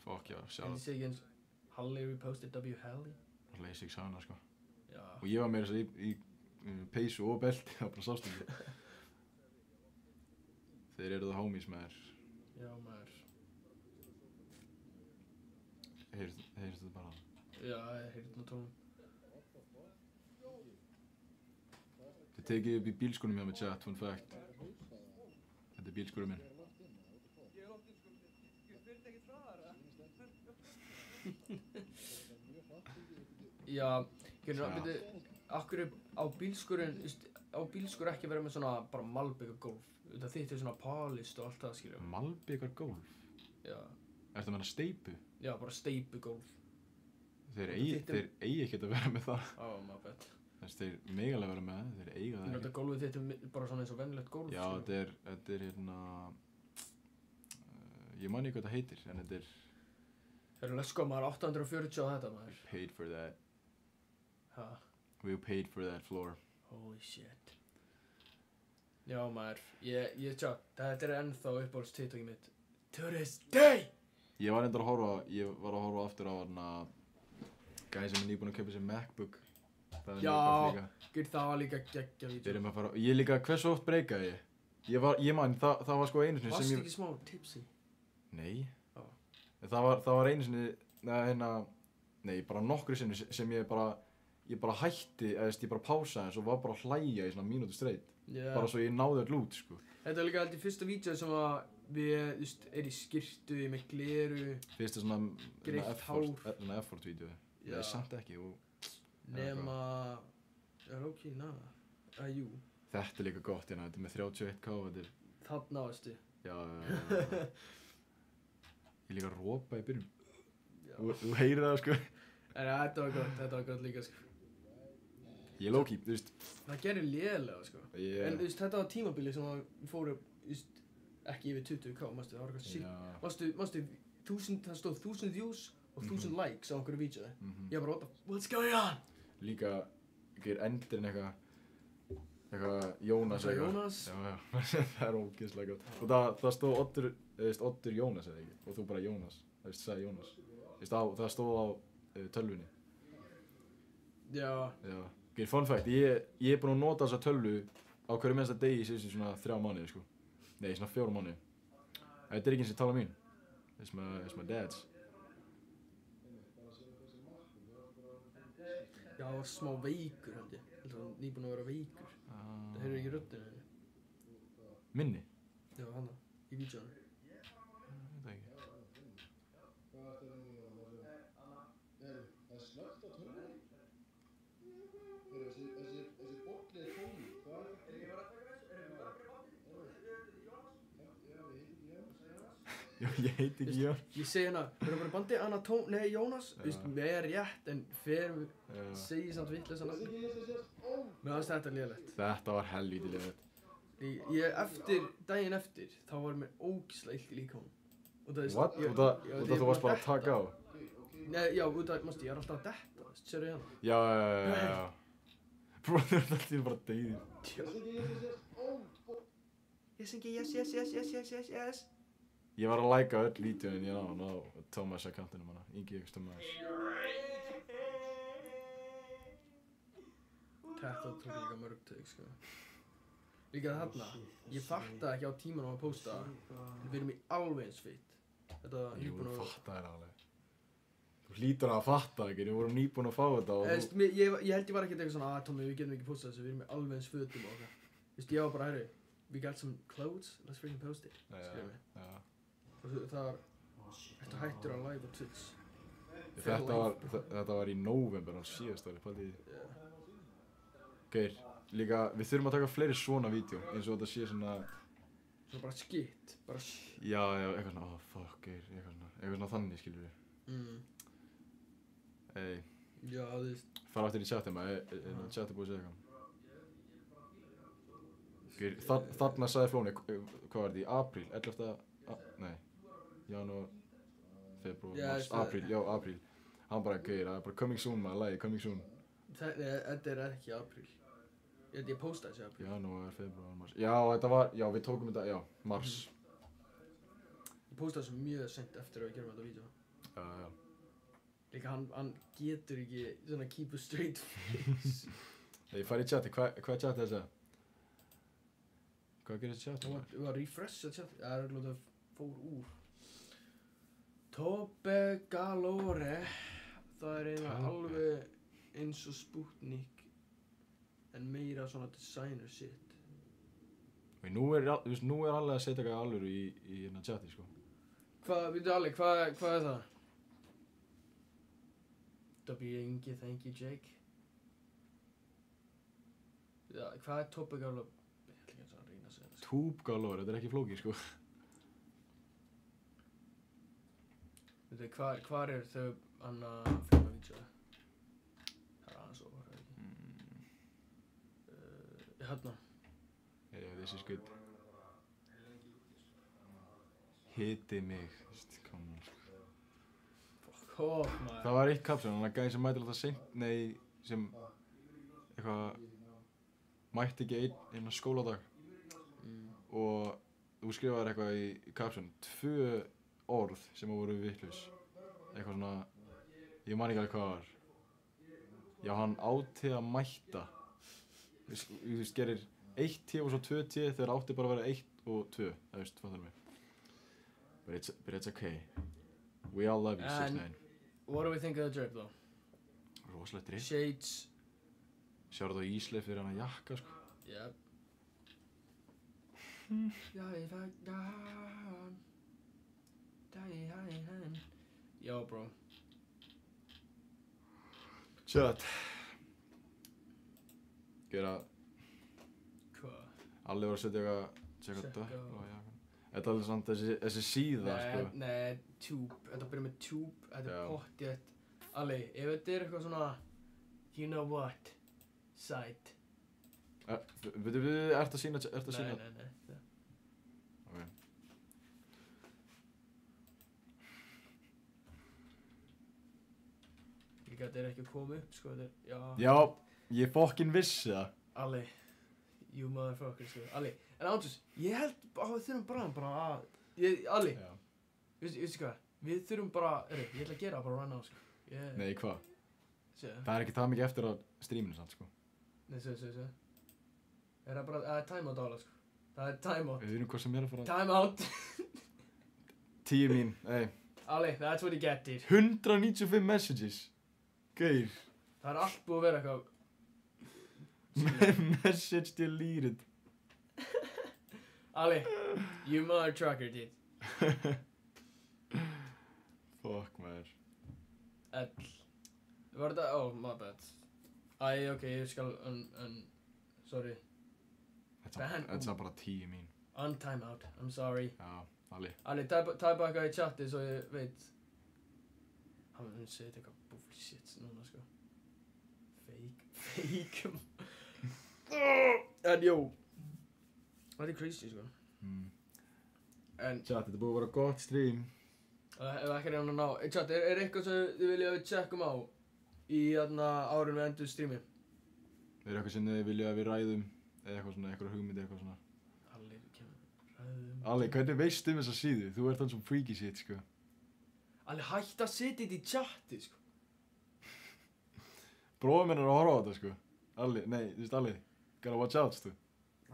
Fuck, já, En sjá. ég segi eins, Halli reposted W Halli. Leysig sagði sko. Já. Og ég var meira þess að í peysu og belti, það bara sást ekki. Þeir eru það homies maður. Já maður. Heyrðu þetta bara. Já, ég heyrði nú tónum. Þið tekið upp í bílskúrum hjá mig chat, fun fact. Þetta er bílskúrum minn. Já, ég Já. veit, akkur á bílskurinn, á bílskur ekki vera með svona bara malbygga gólf. Það þitt er svona polished og allt það, skiljum. Malbikar gólf. Já, Ertu að menna steypu? já, bara steipugólf. Þeir Þetta eigi ekkert að vera með það. My bad. Þess þeir megalega vera með það, þeir eiga það Þetta gólfið þitt er bara svona eins og venjulegt gólf, Já, þetta er hérna... Ég man ekki hvað þetta heitir, en þetta er Það eru lesko maður 840 á þetta maður. paid for that. Ha, We paid for that floor. holy shit. Já maður, tjá, þetta er ennþá uppáhalds TikTokið mitt. To this day! Ég var að horfa aftur á hérna gæði sem er nýbúinn að kaupa sér MacBook. Það er Já. mjög gott líka. Gud, það var líka geggja Við vídeo. erum að fara, ég líka, hversu oft breykaði ég? Ég man, það var sko einu sinni Varst sem ég... ekki smá tipsy? Nei. Já. Það var einu sinni, nei, bara nokkru sinni sem ég bara hætti, eða ég bara pásaði og svo var bara að hlæja í svona mínútu straight. Já. Bara svo ég náði öll út, sko. Þetta var líka held í fyrsta vídeo sem að við, er í skyrtu, með gleru, Fyrsta svona Greitt hár. effort-vídeó. Já. Ég samt ekki og... nema, ok, jú, Þetta er líka gott, hérna, þetta er með 31k, þetta er... þarna varstu. Já. Ég líka rópa í byrjun. Já. Þú heyrir það, sko. En þetta var gott líka, sko. Ég er low-key, þú veist. Það gerir lélega, sko. En þú veist, þetta var tímabili sem að fóru, þú veist, ekki yfir 20k, mástu, það var eitthvað shit. Já. Mástu, það stóð 1000 views og 1000 likes á einhverju vídeoði. Mhm. Ég bara, what's going on? Líka, endurinn eitthvað Jónas Það var Jónas. Já, það er ógeðslega gott. Og það stóð Oddur Jónas eða ekki, og þú bara Jónas, það veist, sagði Jónas. Það stóð á tölvunni. Já. Já. Fun fact, ég er búinn að nota þessa tölvu á hverju mennsta degi í síðustu svona 3 mánuði, sko. Nei, svona 4 mánuði. Þetta er ekki eins og tala mín. It's my dad's. Já, það var smá veikur, held ég. Held að hann nýbúinn að vera veikur. Það heyrður ekki röddina henni. Minni? Já, hana, í vídeoinu. Ég heiti ekki Jón. Ég segi hérna, við erum bara í bandi, Jónas, þú veist, mér er rétt, en segi samt vitleysa nafni. Mér fannst þetta lélegt. Þetta var helvíti lélegt. Daginn eftir, þá var mér ógeðslega illt í líkamanum. What? Út af þú varst bara að taka á? Nei, já, út af, ég er alltaf að detta, sérðu hérna? Já. Bro, þú ert alltaf bara deyðið. Ég syngi yes. Ég var að læka öll vídeoin ég á Thomas accountinu manna, Ingi X Thomas. Þetta tók líka mörg tök, sko. Líka þarna, ég fattaði ekki á tímanum að posta, en við erum í alveg eins fit. Þetta var Ég voru að fatta þér alveg. Þú hlýtur að fatta ekki, við vorum nýbúin að fá þetta og ég held ég var ekkert eitthvað svona, Tommi, við getum ekki postað þessu, við erum í alveg eins fötum og okkar. Ég var bara, herri, we got some clothes, let's freaking post it, skrifum við. Og það var, ertu hættur á live á Twitch. Þetta var í nóvember á síðast ári, pældi því. Geir, líka, við þurfum að taka fleiri svona vídeo, eins og þetta sé svona... Svona bara skitt, bara Já, eitthvað svona, oh fuck, Geir, eitthvað svona þannig, skilur við. Ey. Já, þú veist. Fara aftur í chatið maður, chatið búið að segja eitthvað. Geir, þarna sagði Flóni, hvað var þetta í apríl, 11. Nei, janúar, februar, mars, apríl. Hann bara, Geir, það er bara coming soon maður, lagi, coming soon. Þetta er ekki apríl. Ég postaði þessi apríl. Janúar, februar, mars. Já, þetta var, já, við tókum þetta, já, mars. Ég postaði þessu mjög sent eftir að við gerum þetta vídeo. Já. Líka hann getur ekki svona keep a straight face. Ég fari í chati, hvað er chatið að segja? Hvað gerir chatið? Við varum að refresha chatið, það er örugglega það fór úr. Tobbe Galore, það er eiginlega alveg eins og Sputnik, en meira svona designer shit. Nú er alveg að setja eitthvað alvöru í hérna chati, sko. Hvað er það? W. Ingi, thank you, Jake. Já, hvað er Tobbe Galore? Ég ætla ekki að reyna að segja það. Tube Galore, þetta er ekki flókið, sko. Veitu, hvar er þau anna filma vídeo? Það er aðeins ofar, eða ekki? Hérna. Yeah, this is good. Hiti mig, come on. Fuck off, maður. Það var eitt kapsjón, hann að gæði sem mætti alltaf seint, sem eitthvað mætti ekki einn skóladag og þú skrifaðir eitthvað í kapsjón, 2 orð sem voru vitlaus, eitthvað svona, ég man ekki alveg hvað það var. Já, hann átti að mæta, þú veist, gerir 1T og svo 2T þegar átti bara að vera 1 og 2, það veist, fattar mig. But it's okay. We all love you, 6ix9ine. What do we think of the drip, though? Rosalegt drip. Shades. Sjáðu þetta á Ísleif fyrir hann að jakka, sko. Yep. Yo, bro. Chat. Gera. Hvað? Alli var að setja eitthvað, tjekka dökk á jakkan. Þetta er alveg samt þessi síða, sko. Nei, tube. Þetta byrjar með tube. Þetta er pottjætt. Alli, ef þetta er eitthvað svona, you know what, site. Ertu að sína? Nei. Ok. Líka þetta er ekki að koma upp, sko, þetta er, Já, ég fokkin vissi það. Alli, you motherfucker, sko. Alli, en ándjús, ég held að við þurfum bara að, Alli, veistu hvað, við þurfum bara, ég ætla að gera bara right now, sko. Nei, hvað? Sér. Það er ekki það mikið eftir á streaminu, sant, sko. Nei, sér. Það er bara, það er time out ála, sko. Það er time out. Við erum hvað sem er að fara. Time out. 10 mín, ey. Alli, that's what you get, dude. 195 messages. Geir. Það er allt búið að vera eitthvað. Message deleted. Alli, you mother trucker, dude. Fuck, maður. Var þetta, oh, my bad. Ok, ég skal, sorry. Þetta er bara 10 mín. On time out, I'm sorry. Já, Ali. Tæpa eitthvað í chati svo ég veit. Hann segir eitthvað bullshit núna sko. Fake. En jú. Þetta crazy sko. En Chat, þetta búið að vera gott stream. ef ekki reyna að ná. Chat, er eitthvað sem þið viljið að við tjekkum á í árun við endur streami? Er eitthvað sem þið vilja að við ræðum? Eða eitthvað svona, eitthvað hugmyndir, eitthvað svona? Alli, ræðum. Ali, hvernig veistu þessa síðu? Þú ert þann sem freaky shit, sko. Alli, hætt að setja þetta í chati, sko. Bróðir minn er að horfa á þetta, sko. Ali, nei, þú veist Ali. Gotta watch out, sko.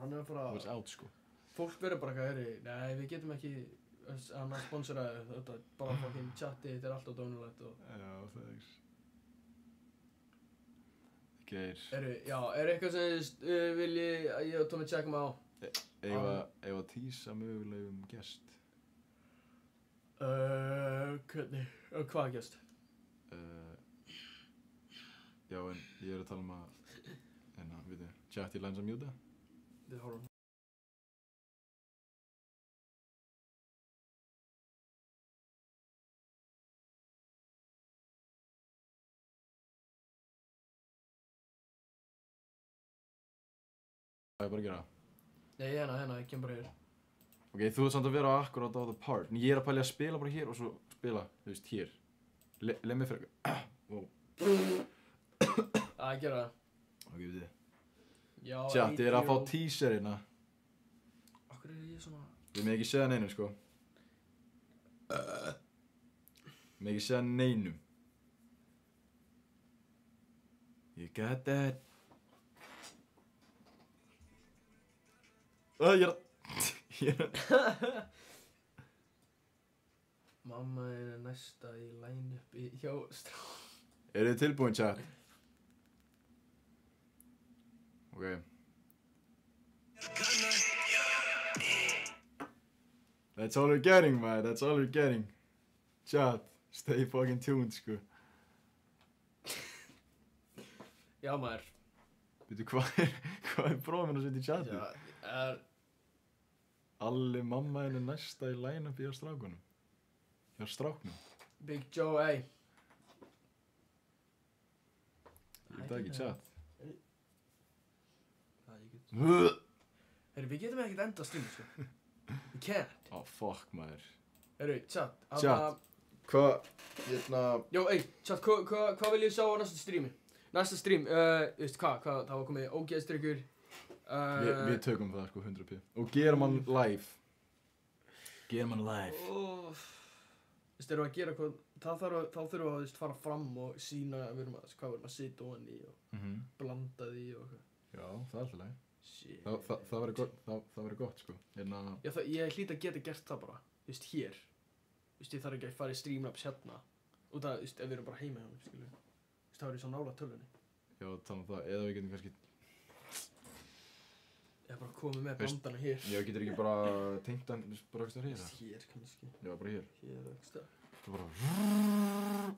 Hann er bara... Watch out, sko. Fólk verður bara eitthvað, nei, við getum ekki hann að sponsora þetta. Bara fucking chati, þetta er alltaf dónulegt og... Já, thanks. Geir. Já, eitthvað sem þið viljið að ég og Tommy tjekkum á? Ef að tísa mögulegum gest. Hvernig? Hvað gest? Já, en ég er að tala að, veitu, chat í lines að mjúta. Við horfum. Hvað er bara að gera? Nei, hérna, ég kem bara hér. Ok, þú ert samt að vera akkurat á the part. En ég er að pæli að spila bara hér og svo spila, þú veist, hér. Leið mig fyrir... Wow. Að gera það. Ok, við þið. Já, Chat, ég er að fá teaserina. Akkur ég svona... Við með ekki segja neinum, sko. Með ekki segja neinum. You got that. Ég er að... Mamma er næsta í line-upi hjá Strá. Eru þið tilbúin, chat? Ok. That's all we're getting, man. That's all we're getting. Chat, stay fucking tuned, sko. Já, maður. Veitu, hvað er bróðum minn að setja í chati? Já, Alli mamma henni næsta í line-upi hjá strákunum. Hjá stráknum. Big Joe, ey. Ég veit það ekki, chat. Herru, við getum ekkert enda stream, sko. We can't. Oh, fuck, maður. Herru, chat. Chat. Hvað, Jó, ey, chat, hvað vil ég sjá á næsta streami? Næsta stream, veist hvað, það var komið ógeðstrykkur. Við tökum það, sko, 100p. Og gerum hann live. Gerum hann live. Veist, erum við að gera eitthvað, þá þurfum við að fara fram og sína hvað við erum að sitja ofan í og blanda því og eitthvað. Já, það er alltaf leið. Shit. Það verður gott, sko. Já, ég hlýt að geta gert það bara, veist, hér. Veist, ég þarf ekki að fara í Streamlabs hérna. Og það, veist, ef við erum bara heima hjá hann, skilju. Veist, það er ég svo nála tölunni. Já, tala um það, eða við getum kannski... Ég hef bara komið með bandana hér. Já, getur ekki bara tengt hann, bara eitthvað hér? Hér, kannski. Já, bara hér. Hér, eitthvað. Svo bara...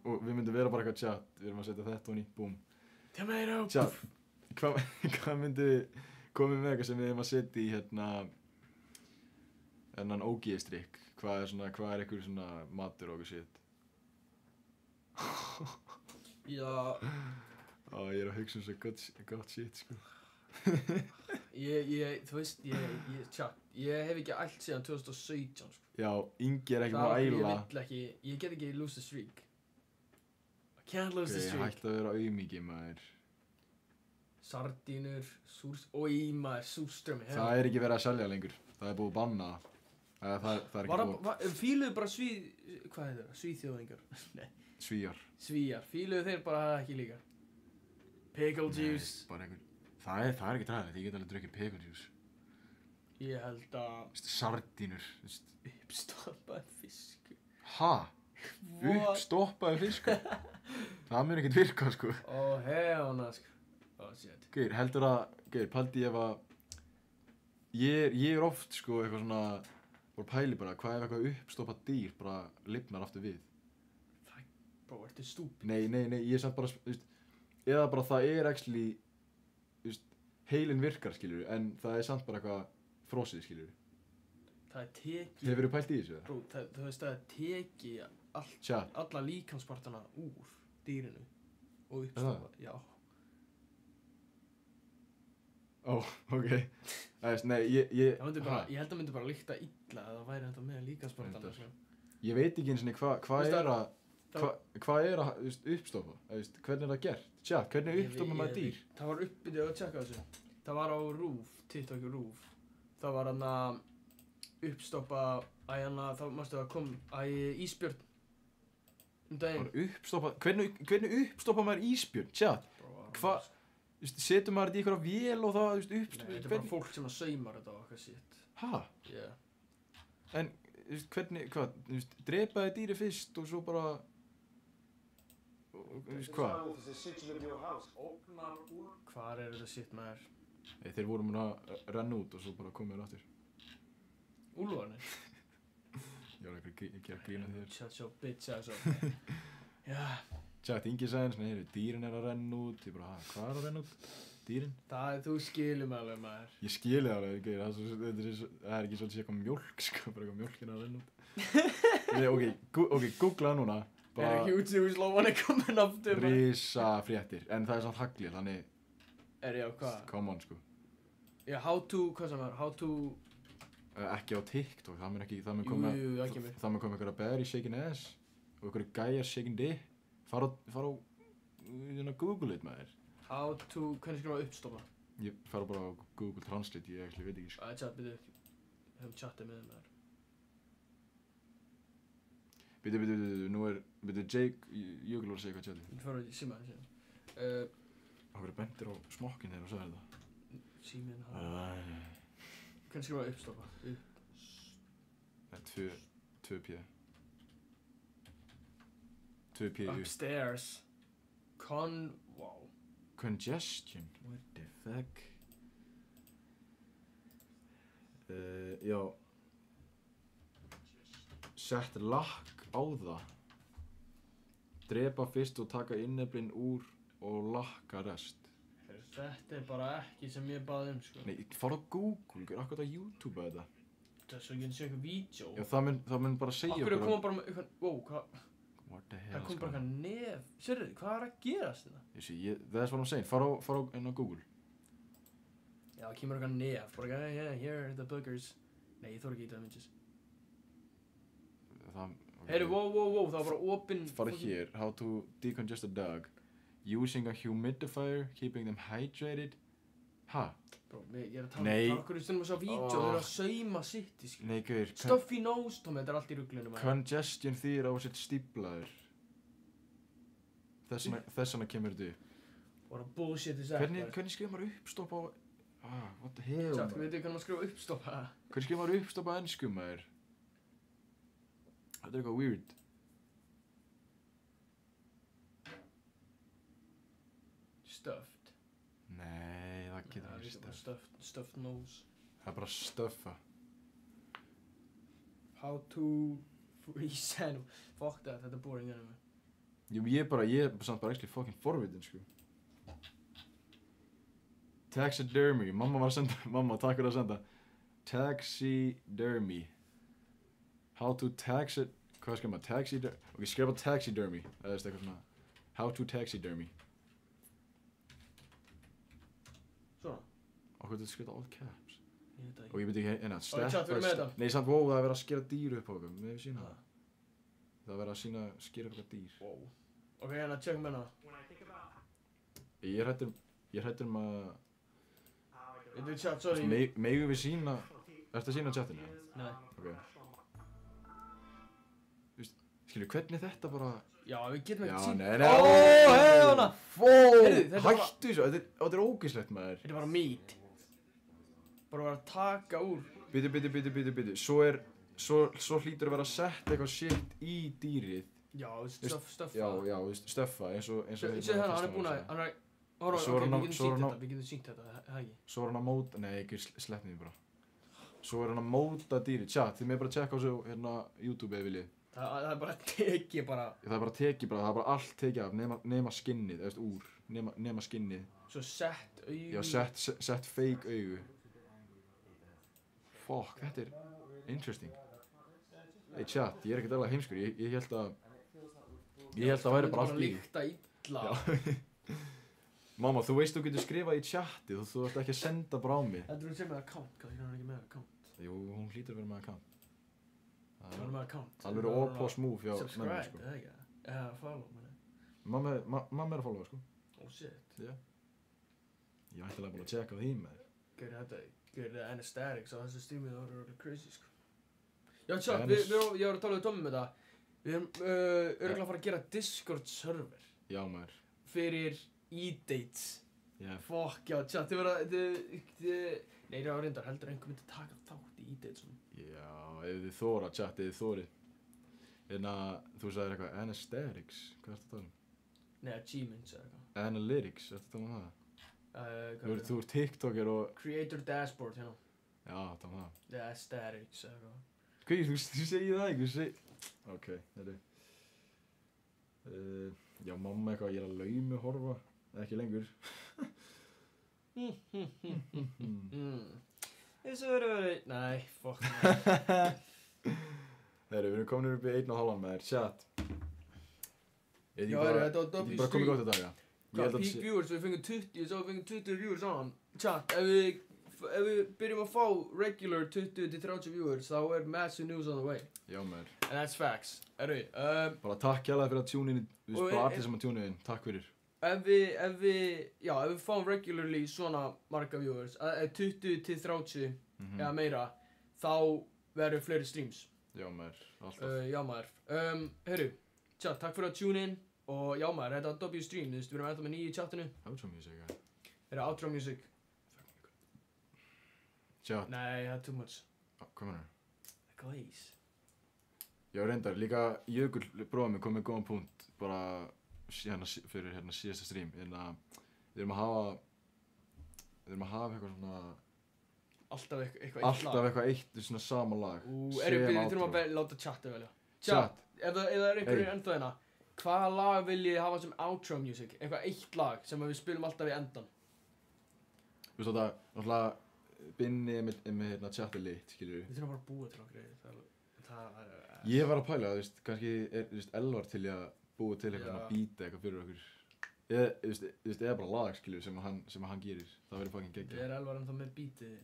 Og við myndum vera bara eitthvað chat, við erum að setja þetta og nýtt, búm. Tomato! Chat, hvað myndi komið með eitthvað sem við erum að setja í hennan ógeðstrykk? Hvað er eitthvað svona matur og eitthvað shit? Já... Ég er að hugsa svo gott shit, sko. Þú veist, tja, ég hef ekki ælt síðan 2017, sko. Já, Ingi er ekki með að æla. Ég vill ekki, ég get ekki lose the streak. I can't lose the streak. Ok, hætti að vera auðmiki, maður. Sardínur, maður, súrströmmi. Það er ekki verið að selja lengur. Það er búið að banna það. Það er ekki búið. Fíluðu bara hvað heitir það? Svíþjóðingar? Nei. Svíjar. Fíluðu þeir bara ekki líka? Pickle juice. Nei, bara einhver. Það er ekki træðilegt, ég get alveg drukkið pickle juice. Ég held að... Sardínur, Uppstoppaður fiskur. Ha? Uppstoppaður fiskur? Það mun ekkert virka, sko. Hellna, sko. Shit. Geir, paldi ég ef að... Ég er oft, sko, eitthvað svona... Bara pæli bara, hvað ef eitthvað uppstoppað dýr bara lifnar aftur við? Bro, ertu stúpid? Nei, ég er samt bara, eða bara það er actually... heilin virkar, skiljur, en það er samt bara eitthvað frosið, skiljur. Það er teki. Hefurðu pælt í þessu? Bro, þú veist það er teki Chat. alla líkamspartana úr dýrinu og uppstofa. Já. Ó, ok. Nei, ég Ég held að það myndi bara lykta illa að það væri þetta með líkamspartana. Ég veit ekki eins og hvað er að þú veist, uppstoppa? Þú veist, hvernig er það gert? Chat, hvernig uppstoppa maður dýr? Það var uppbyggðið að tjekka þessu. Það var á RÚV, TikTok og RÚV. Það var hann að uppstoppa, þá mástu það kom, ísbjörn. Daginn. Uppstoppa, hvernig uppstoppa maður ísbjörn? Chat, hvað, þú veist, setur maður þetta í einhverja vél og það, þú veist, uppstoppa? Nei, þetta er bara fólk sem að saumar þetta og eitthvað shit. Hæ? Yeah. En, þú veist, hvernig, hvað, þú veist, drepaði dýri fyrst og svo bara, þú veist, hvað? Hvar er þetta shit maður? Þeir voru mun að renna út og svo bara komið þér aftur. Úlfarnir? Ég var ekki að grína þér. Shut your bitch ass up. Já. Tjat, Ingi sagði eins og neyri, dýrin er að renna út. Ég bara, hvað er að renna út? Dýrin? Þú skilur mig alveg maður. Ég skilur það alveg, það er ekki svolítið sé eitthvað mjólk, sko, bara eitthvað mjólkin að renna út. Nei, ok, googla núna. Er ekki útslóan er komin aftur? Risa fréttir, en það er samt haglið, þannig. Hvað? Come on, sko. Já, hvað sem var, Ekki á TikTok, það mun Jú, það kemur. Það mun koma einhverja berry shaking ass og einhverju gæjar shaking dick. Fara á Google it maður. Hvernig skrifa uppstoppa? Ég fara bara á Google Translate, ég actually veit ekki sko. Chat, hefum chatið með þeim þar. Nú er, Jake Jökulór að segja hvað chatið. Við fara í símaðin síðan. Það verður bendir á smokkinn þegar þú sagðir það. Síminn Hvernig skrifa uppstoppa? Það er 2p. 2p. Upstairs. Wow. Congestion. What the fuck? Já. Sett lakk á það. Drepa fyrst og taka inneflin úr og lakka rest. Þetta er bara ekki sem ég baði sko. Nei, fara á Google, akkur á YouTube þetta. Það er svo ég sé eitthvað vídeo. Já, það mun bara segja okkur. Akkur koma bara með eitthvað, hvað? What the hell, það kom bara eitthvað nef. Sérðu, hvað er að gerast þetta? That's what I'm saying, fara á Google. Já, það kemur eitthvað nef, bara yeah, here are the boogers. Nei, ég þarf ekki í það myndsins. Heyrðu, wow, það var bara opinn. Fara hér, how to decongest a dog. Using a humidifier, keeping them hydrated. Ha? Bro, ég er að tala um okkur í stundum að sjá vídeo, þeir eru að sauma sitt í skil. Nei, gaur. Stuffy nose, Tommy, þetta er allt í ruglinu maður. Congestion þýr á sitt stíplaður. Þess vegna kemur þetta upp. What a bullshit is that? Hvernig skrifar maður uppstoppa á... what the hell, maður? Veitu hvernig maður skrifa uppstoppa? Hvernig skrifar maður uppstoppa á ensku, maður? Þetta er eitthvað weird. Stuffed. Nei, það getur ekki stuffed nose. Það er bara stuffa. How to freeze animal. Fuck that, þetta er boring anime. Jú, ég er samt bara actually fucking forvitin, sko. Taxidermy, mamma takk fyrir að senda. Taxidermy. How to hvað skrifa maður? Taxidermy. Ok, skrifa taxidermy. Það er eitthvað svona. How to taxidermy. Svona? Okkur þetta skrifa all caps. Ég veit það ekki. Og ég veit ekki step by step. Nei, samt það er verið að skera dýr upp á okkur. Við hefum sína það. Það er verið að skera upp okkur dýr. Wow. Ok, tjekkum hérna. Ég er hættur að... Veitu chat, sorry. Megum við sína... Ertu að sína chatinu? Nei. Ok. Skilju, hvernig þetta bara... Já, við getum ekkert sína. Já, nei. Hefna! Hættu þessu, þetta er ógeðslegt maður. Þetta er bara meat. Bara vera að taka úr. Bitu. Svo hlýtur að vera að setja eitthvað shit í dýrið. Já, stöffa. Já, stöffa, eins og... Sér hérna, hann er búinn að... Við getum sýnt þetta, það ekki? Svo er hann að móta... Nei, ekki sleppnið bara. Svo er hann að móta dýrið. Tja, þið með bara að checka á þessu hérna YouTube eða viljið. Það er bara tekið bara. Það er bara allt tekið af nema skinnið, eða úr, nema skinnið. Svo sett augu. Já, sett fake augu. Fuck, þetta er... Interesting. Hey chat, ég er ekkert alveg heimskur, ég held að væri bara allt í. Líkta illa. Já. Mamma, þú veist þú getur skrifað í chati, þú ert ekki að senda bara á mig. Þetta er hún sem með account, hvað er hann ekki með account? Jú, hún hlýtur að vera með account. Hann er með account. Alveg all-plus move hjá mömmu, Subscribe, sko. eða ekki? Eða follow, menni. Mamma er að followa, sko. Oh shit. Já. Ég ætti alveg búin að checka því með þér. Gauðir anesthetics á þessu streamið, það voru crazy, sko. Já, tjá, ég var að tala við Tommi með það. Við erum örugglega að fara að gera Discord server. Já, maður. Fyrir e-dates. Já. Fuck, já, tjá, nei, það var reyndar heldur einhver myndi taka þátt í e-datesum. Já, ef þið þóra, chat, ef þið þórið. Þú sagðir eitthvað anesthetics, hvað ertu að tala um? Nei, achievements eða eitthvað. Analytics, ertu að tala um það? Þú ert TikToker og... Creator dashboard, hérna. Já, tala um það. The aesthetics eða eitthvað. Hvað, þú segir það ekki, þú segir... Ok, þetta já, mamma eitthvað, ég er að laumi horfa, ekki lengur. Þessu verið... Nei, fuck me. Við erum komin upp í 1,5 með þér, chat. Já, þetta var Ég bara komið gott í dag, já. Peak viewers, við fengum 20 viewers á hann. Chat, ef við byrjum að fá regular 20-30 viewers, þá er massive news on the way. Já, maður. And that's facts. Bara takk hérlega fyrir að tune in, bara allir sem að tune in, takk fyrir. Ef við fáum regularly svona marga viewers, 20-30 eða meira, þá verður fleiri streams. Já, maður, alltaf. Já, maður. Heyrðu, chat, takk fyrir að tune in. Og já maður, þetta er W stream, þú veist, við erum ennþá með 9 í chatinu. Outro music, ja. Þetta er outro music. Chat. Nei, það er too much. Hvað meinar? The glaze. Já, reyndar, líka Jökull bróðir mig kom með góðan punkt, bara fyrir síðasta stream. Við erum að hafa eitthvað svona... Alltaf eitthvað eitt lag. Alltaf eitthvað eitt, svona sama lag. Við þurfum að láta chatu velja. Chat, ef það er einhverju ennþá hérna. Hvaða lag vil ég hafa sem outro music? Eitthvað eitt lag sem við spilum alltaf í endan. Þú veist þetta, náttúrulega Binni er með hérna chatið lit, skilur við. Við þurfum bara að búa til okkur, það er... Ég var að pæla, þú veist, kannski er Elvar til að búa til eitthvað svona beat eitthvað fyrir okkur. Þú veist, eða bara lag, skilur við, sem hann gerir. Það verður fucking geggjað. Er Elvar ennþá með beatið?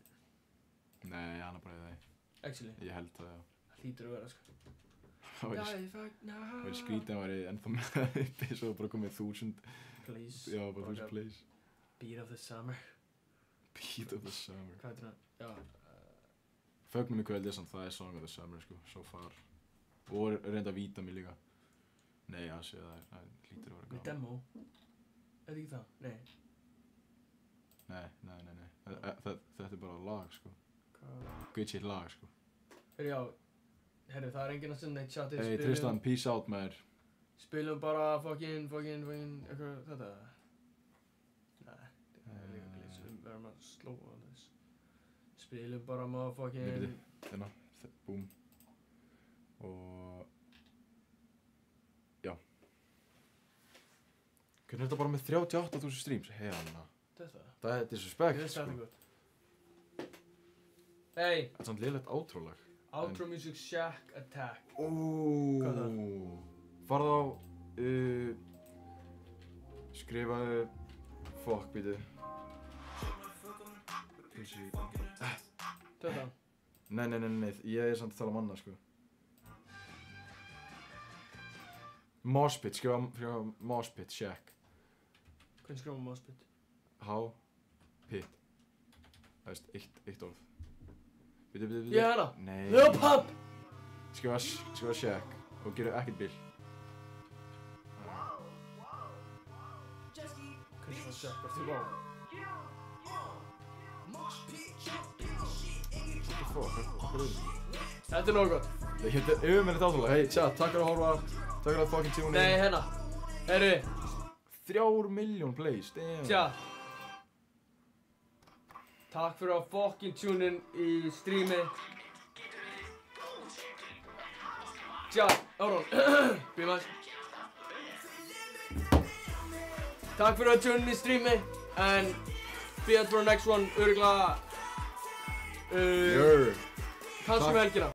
Nei, hann er bara í það. Actually? Ég held það, já. Það hlýtur að vera, sko. Það væri skrítið að væri ennþá með það uppi, svo bara komið 1000 plays. Já, bara 1000 plays. Beat of the summer. Beat of the summer. Hvað heitir hann? Já. Fögnum í kvöldi samt, það er Song of the Summer, sko, so far. Og reynda að víta mig líka. Nei, það hlýtur að vera gaman. Með demo? Er þetta ekki það? Nei. Þetta er bara lag, sko. Hvað? Gucci lag, sko. Herri, það er enginn að senda í chatið. Hey Tristan, peace out maður. Spilum bara fucking eitthvað þetta. Nei, það er líka glitch, við verðum að slóa þess. Spilum bara motherfucking... Hérna, boom. Og... Já. Hvernig er þetta bara með 38.000 streams? Hérna. Það er disrespect, sko. Þetta er gott. Hey! Þetta er samt lélegt outro-lag. Outro music Shack Attack. Hvað er það? Farðu á... Skrifaðu... Fuck, býtu. Þetta? Nei, ég er samt að tala um annað, sko. Moshpit, skrifa Moshpit, Shack. Hvernig skrifa Moshpit? H-Pit. Það veist, eitt orð. Býtu. Ég er hana! Nei. Lil Pump! Skrifa Shack og gera ekkert bil. Hvernig það Shack? Hvað er það? Þetta er nógu gott. Þetta er yfirmennið áttalega. Hey chat, takk fyrir að horfa. Takk fyrir að fucking tune in. Nei, hérna. Herri. 3 million plays, damn. Chat. Takk fyrir að fucking tune in í streami. Chat, áron. Bímast. Takk fyrir að tune in í streami. En be out for the next one. Örugglega. Kannski með helgina.